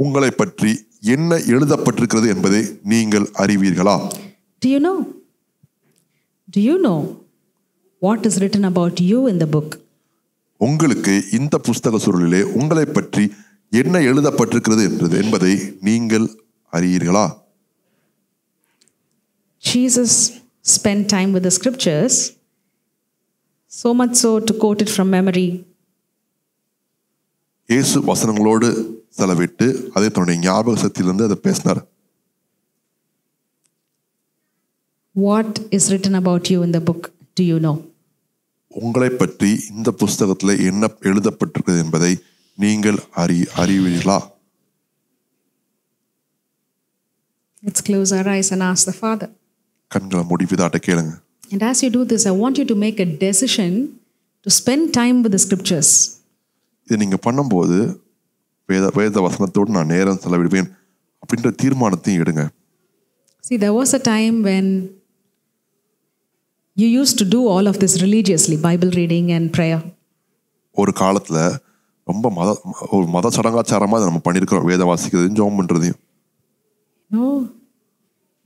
உங்களை பற்றி என்ன எழுதப்பட்டிருக்கிறது என்பதை நீங்கள் அறிவீர்களா? Do you know? Do you know what is written about you in the book? உங்களுக்கு இந்த புஸ்தக சுருளிலே உங்களை பற்றி என்ன எழுதப்பட்டிருக்கிறது என்பதை நீங்கள் அறியீர்களா? Jesus spent time with the scriptures, so much so to quote it from memory. இயேசு வசனங்களோடு செலவிட்டு அதை தன்னுடைய ஞாபக சக்தியிலிருந்து அதை பேசினார். What is written about you in the book? Do you know? உங்களை பற்றி இந்த புஸ்தகத்தில் என்ன எழுதப்பட்டிருக்கிறது என்பதை நீங்கள் அறிவீர்களா? Let's close our eyes and ask the Father. கண்களை மூடி பிதாட்ட கேளுங்க. And as you do this, I want you to make a decision to spend time with the scriptures. இதை நீங்க பண்ணும்போது வேத வசனத்தோடு நான் நேரம் செலவிடுவேன் அப்படின்ற தீர்மானத்தையும் எடுங்க. See, there was a time when you used to do all of this religiously, Bible reading and prayer. ஒரு காலத்துல ரொம்ப மத சடங்காச்சாரமா நம்ம பண்ணியிருக்கிறோம், வேத வாசிக்கிறதையும் ஜெபம் பண்றதையும். No,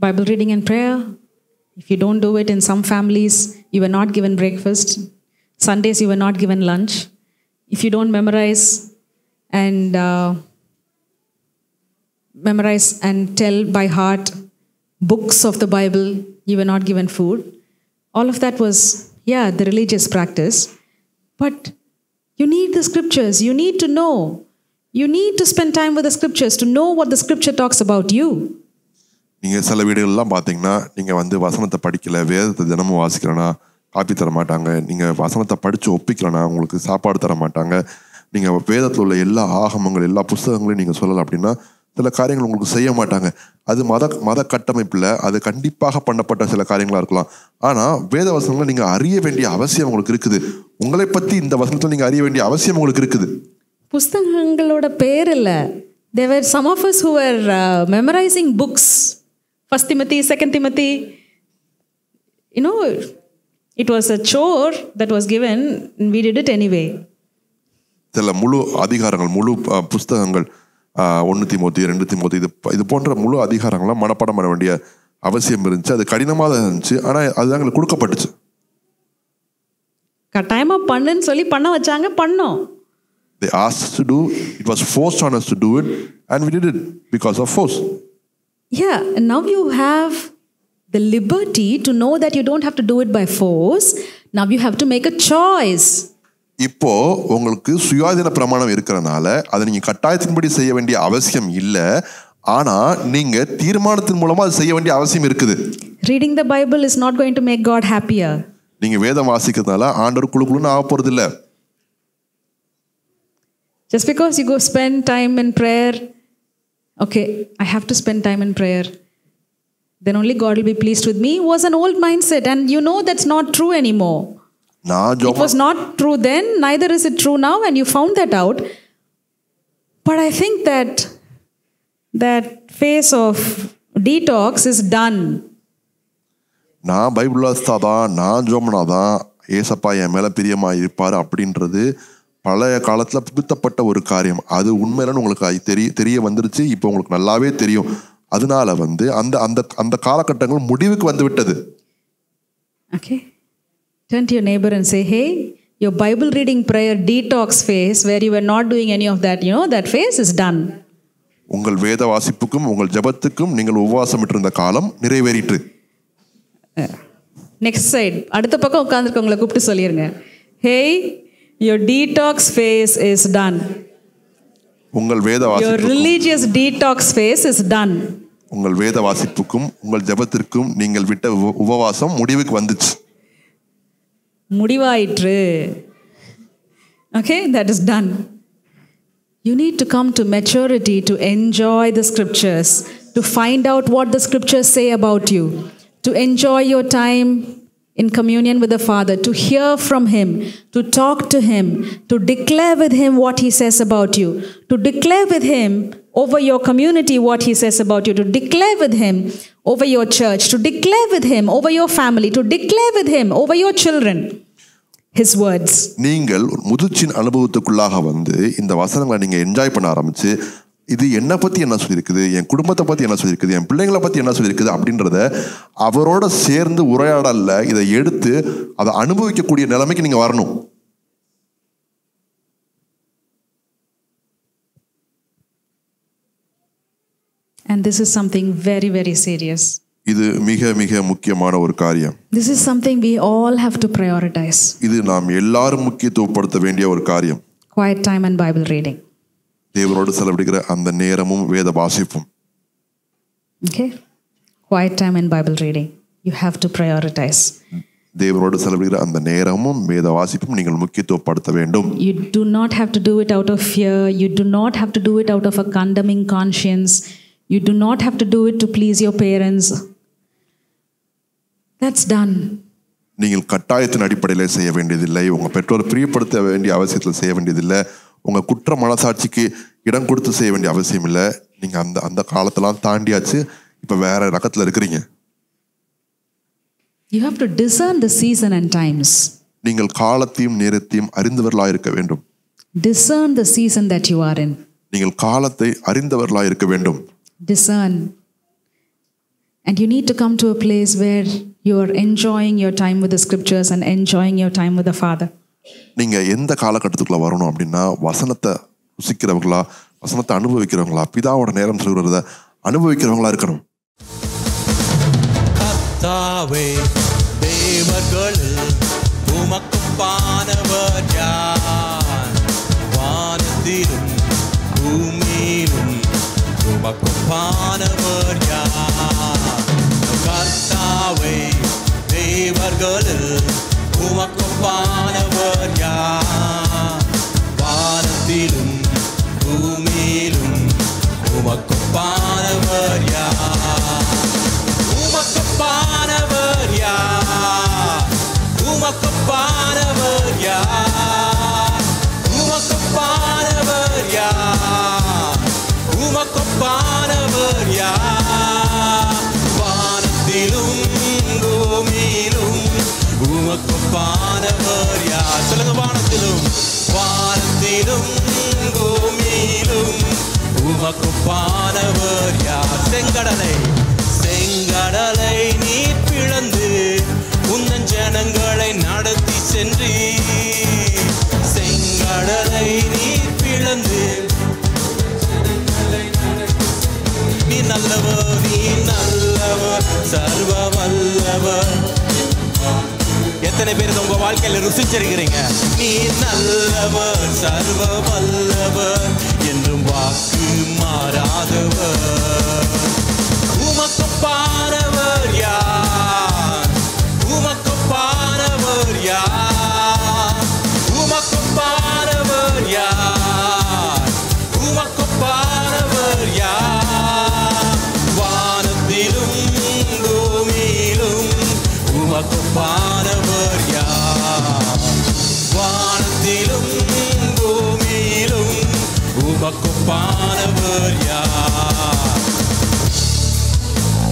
Bible reading and prayer. If you don't do it in some families, you were not given breakfast. Sundays you were not given lunch. If you don't memorize and memorize and tell by heart books of the Bible. You were not given food. All of that was, the religious practice. But you need the scriptures. You need to know. You need to spend time with the scriptures to know what the scripture talks about you. நீங்கள் சில வீடுகள்லாம் பார்த்தீங்கன்னா நீங்கள் வசனத்தை படிக்கல, வேதத்தை தினமும் வாசிக்கிறேன்னா copy தர மாட்டாங்க. நீங்கள் வசனத்தை படித்து ஒப்பிக்கலன்னா உங்களுக்கு சாப்பாடு தர மாட்டாங்க. நீங்கள் வேதத்தில் உள்ள எல்லா ஆகமங்கள் எல்லா புஸ்தகங்களையும் நீங்கள் சொல்லலை அப்படின்னா சில காரியங்கள் உங்களுக்கு செய்ய மாட்டாங்க. அது மத கட்டமைப்பில் அது கண்டிப்பாக பண்ணப்பட்ட சில காரியங்களாக இருக்கலாம். ஆனால் வேத வசனங்களை நீங்கள் அறிய வேண்டிய அவசியம் உங்களுக்கு இருக்குது. உங்களை பற்றி இந்த வசனத்தில் நீங்கள் அறிய வேண்டிய அவசியம் உங்களுக்கு இருக்குது. புஸ்தகங்களோட பேர் இல்லை. There were some of us who were memorizing books. 1 Timothy, 2 Timothy. It was a chore that was given and we did it anyway. சில முழு அதிகாரங்கள், முழு புஸ்தகங்கள், 1 தீமோத்தி, 2 தீமோத்தி, இது போன்ற முழு அதிகாரங்கள்லாம் மனப்பாடம் பண்ண வேண்டிய அவசியம் இருந்துச்சு. அது கடினமாக தான் இருந்துச்சு. ஆனால் அதுதான் எங்களுக்கு கொடுக்கப்பட்டுச்சு. கட்டாயமாக பண்ணுன்னு சொல்லி பண்ண வச்சாங்க, பண்ணோம். They asked us to do, it was forced on us to do it, and we did it because of force. Yeah, and now you have the liberty to know that you don't have to do it by force. Now you have to make a choice. இப்போ உங்களுக்கு சுயாதீன பிரமாணம் இருக்கிறனால அதை நீங்க கட்டாயத்தின்படி செய்ய வேண்டிய அவசியம் இல்லை. ஆனா நீங்க தீர்மானத்தின் மூலமா அது செய்ய வேண்டிய அவசியம் இருக்குது. Reading the Bible is not going to make God happier. நீங்க வேதம் வாசிக்கிறதுனால ஆண்டவர் குளுகுளுன்னு ஆக போறது இல்லை. Just because you go spend time in prayer, okay, I have to spend time in prayer, then only God will be pleased with me, was an old mindset, and that's not true anymore. It was not true then, neither is it true now, and you found that out. But I think that phase of detox is done. நான் Bible வாசித்தாதான், நான் ஜோமனாதான் ஏசப்பா என் மேல பிரியமா இருப்பாரு அப்படின்றது பழைய காலத்துல புகுத்தப்பட்ட ஒரு காரியம். அது உண்மையில உங்களுக்கு தெரிய வந்துருச்சு. இப்போ உங்களுக்கு நல்லாவே தெரியும். அதனால அந்த அந்த அந்த காலகட்டங்கள் முடிவுக்கு வந்து விட்டது. Okay, turn to your neighbor and say, hey, your Bible reading prayer detox phase where you were not doing any of that, that phase is done. உங்கள் வேத வாசிப்புக்கும் உங்கள் ஜெபத்துக்கும் நீங்கள் உபவாசம் இருந்த காலம் நிறைவேறிற்று. நெக்ஸ்ட் சைடு, அடுத்த பக்கம் உட்கார்ந்துருக்கவங்களை கூப்பிட்டு சொல்லிருங்க, hey, your detox phase is done. உங்கள் வேத வாசிப்புக்கும் your religious detox phase is done. உங்கள் வேத வாசிப்புக்கும் உங்கள் ஜெபத்திற்கும் நீங்கள் விட்ட உபவாசம் முடிவுக்கு வந்துச்சு. முடிவாயிற்று. Okay, that is done. You need to come to maturity to enjoy the scriptures, to find out what the scriptures say about you, to enjoy your time in communion with the Father, to hear from Him, to talk to Him, to declare with Him what He says about you, to declare with Him over your community what He says about you, to declare with Him over your church, to declare with Him over your family, to declare with Him over your children His words. நீங்கள் முதிர்ச்சியின் அனுபவத்துக்குள்ளாக இந்த வசனங்களை நீங்க enjoy பண்ண ஆரம்பிச்சு, இது என்னை பற்றி என்ன சொல்லியிருக்குது, என் குடும்பத்தை பற்றி என்ன சொல்லியிருக்குது, என் பிள்ளைங்களை பற்றி என்ன சொல்லியிருக்குது அப்படின்றத அவரோட சேர்ந்து உரையாடல்ல இதை எடுத்து அதை அனுபவிக்கக்கூடிய நிலைமைக்கு நீங்கள் வரணும். And this is something very, very serious. இது மிக மிக முக்கியமான ஒரு காரியம். This is something we all have to prioritize. இது நாம் எல்லாரும் முக்கியத்துவப்படுத்த வேண்டிய ஒரு காரியம். Quiet time and Bible reading. தேவனோடு செலவிடுகிற அந்த நேரமும் வேத வாசிப்பும். Okay, quiet time and Bible reading. You have to prioritize. தேவனோடு செலவிடுகிற அந்த நேரமும் வேத வாசிப்பும் நீங்கள் முக்கியத்துவப்படுத்த வேண்டும். You do not have to do it out of fear. You do not have to do it out of a condemning conscience. You do not have to do it to please your parents. That's done. நீங்கள் கட்டாயத்தின் அடிப்படையில் செய்ய வேண்டியதில்லை. உங்கள் பெற்றோர் பிரியப்படுத்த வேண்டிய அவசியத்தில் செய்ய வேண்டியதில்லை. உங்கள் குற்ற மனசாட்சிக்கு இடம் கொடுத்து செய்ய வேண்டிய அவசியம் இல்லை. நீங்கள் அந்த காலத்தெல்லாம் தாண்டியாச்சு. இப்போ வேற ரகத்தில் இருக்கிறீங்க. You have to discern the season and times. நீங்கள் காலத்தையும் நேரத்தையும் அறிந்தவர்களாக இருக்க வேண்டும். Discern the season that you are in. நீங்கள் காலத்தை அறிந்தவர்களாக இருக்க வேண்டும். Discern. And you need to come to a place where you are enjoying your time with the scriptures and enjoying your time with the Father. நீங்க எந்த காலகட்டத்துக்குள்ள வரணும் அப்படின்னா வசனத்தை ருசிக்கிறவங்களா, வசனத்தை அனுபவிக்கிறவங்களா, பிதாவோட நேரம் செலவிடுறத அனுபவிக்கிறவங்களா இருக்கணும். கர்த்தாவே, தேவர்களில் உமக்குப்பானவர் யார்? வானத்திலும் பூமியிலும் உமக்குப்பானவர் யார்? கர்த்தாவே, தேவர்களில் உமக்குப்பானவர் யார்? வானத்திலும் பூமியிலும் உமக்குப்பானவர் யார்? உமக்குப்பானவர் யார்? உமக்குப்பானவர் யார்? உமக்குப்பானவர் யார்? உமக்குப்பானவர் யார்? வானத்திலும் பூமியிலும் உமக்குப்பானவர் யார்? சொல்லுங்க, வானத்திலும் வானத்திலும் பூமியிலும் உமக்குப்பானவர் யார்? செங்கடலை நீர் பிளந்து உந்தன் ஜனங்களை நடத்தி சென்றி. செங்கடலை நீர் பிளந்து நீ நல்லவர், நீ நல்லவர், சர்வ வல்லவர். எத்தனை பேர் உங்க வாழ்க்கையில ருசிச்சிருக்கிறீங்க? நீ நல்லவர், சர்வ வல்லவர், என்றும் வாக்கு மாறாதவர். உமக்குப்பானவர் யார்? உமக்குப்பானவர் யார்? உமக்குப்பானவர் யார்? உமக்குப்பானவர் யார்? வானத்திலும் பூமியிலும் உமக்குப்பானவர் யார்? வானத்திலும் பூமியிலும் உமக்குப்பானவர் யார்?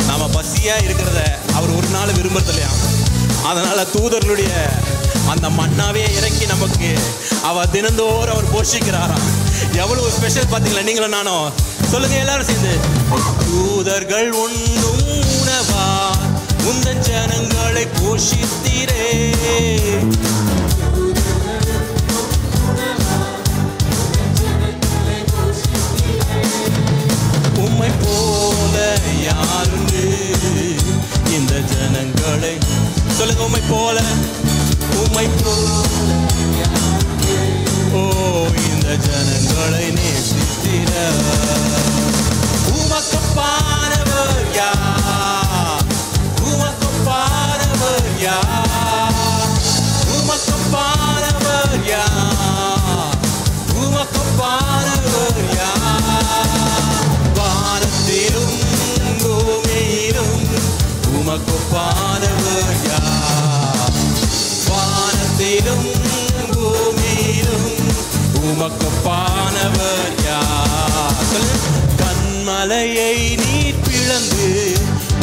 நாம பசியா இருக்கிறத அவர் ஒரு நாள் விரும்புறது இல்லையா? அதனால தூதர்களுடைய அந்த மன்னாவே இறக்கி நமக்கு அவர் தினந்தோறும் அவர் போஷிக்கிறாராம். எவ்வளவு ஸ்பெஷல் பாத்தீங்களா? நீங்களும் நானும் சொல்லுங்க எல்லாரும் சேர்ந்து. தூதர்கள் உண்ணும் உணவா உந்தன் ஜனங்களை போஷித்தீரே. உம்மை போல யாருண்டு இந்த ஜனங்களை? சொல்லுங்க, உம்மை போல, உம்மை போல ஓ இந்த ஜனங்களை நேசித்திர. உமக்குப்பானவர் யார்? உமக்குப்பானவர் யார்? உமக்குப்பானவர் யார்? உமக்குப்பானவர் யார்? வானத்திலும் பூமியிலும் உமக்குப்பானவர் யார்? வானத்திலும் பூமியிலும் உமக்குப்பானவர் யார்? கன்மலையை நீர் பிளந்து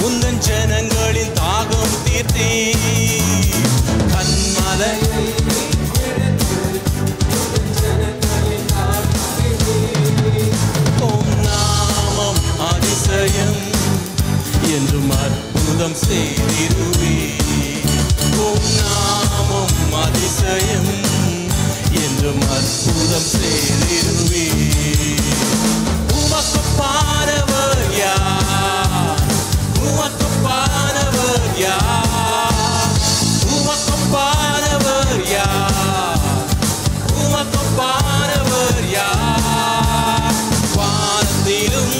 உந்தன் ஜனங்களின் தாகம் தீர்த்தி. கன்மலை அதிசயம் என்றும் அற்புதம் செய்திருவே. உம் நாமம் அதிசயம் என்றும் அற்புதம் செய்திருவே. உமக்குப்பானவர் யார்? உமக்குப்பானவர் யார்? உமக்குப்பானவர் யார்? உமக்குப்பானவர் யார்? வானத்திலும்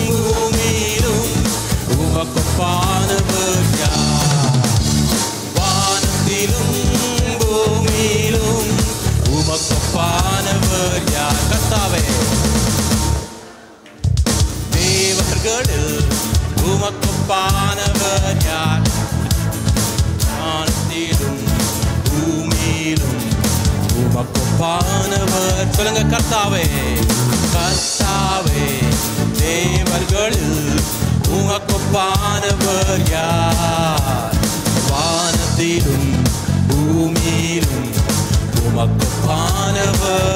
பூமியிலும் உமக்குப்பானவர் யார்? வானத்திலும் பூமியிலும் உமக்குப்பானவர் யார்? கர்த்தாவே, தேவர்களில் உமக்குப்பானவர் யார்? வானத்திலும் பூமியிலும் உமக்குப்பானவர். சொல்லுங்க, கர்த்தாவே, கர்த்தாவே, தேவர்களில் உமக்குப்பானவர் யார்? வானத்திலும் பூமியிலும் உமக்குப்பானவர்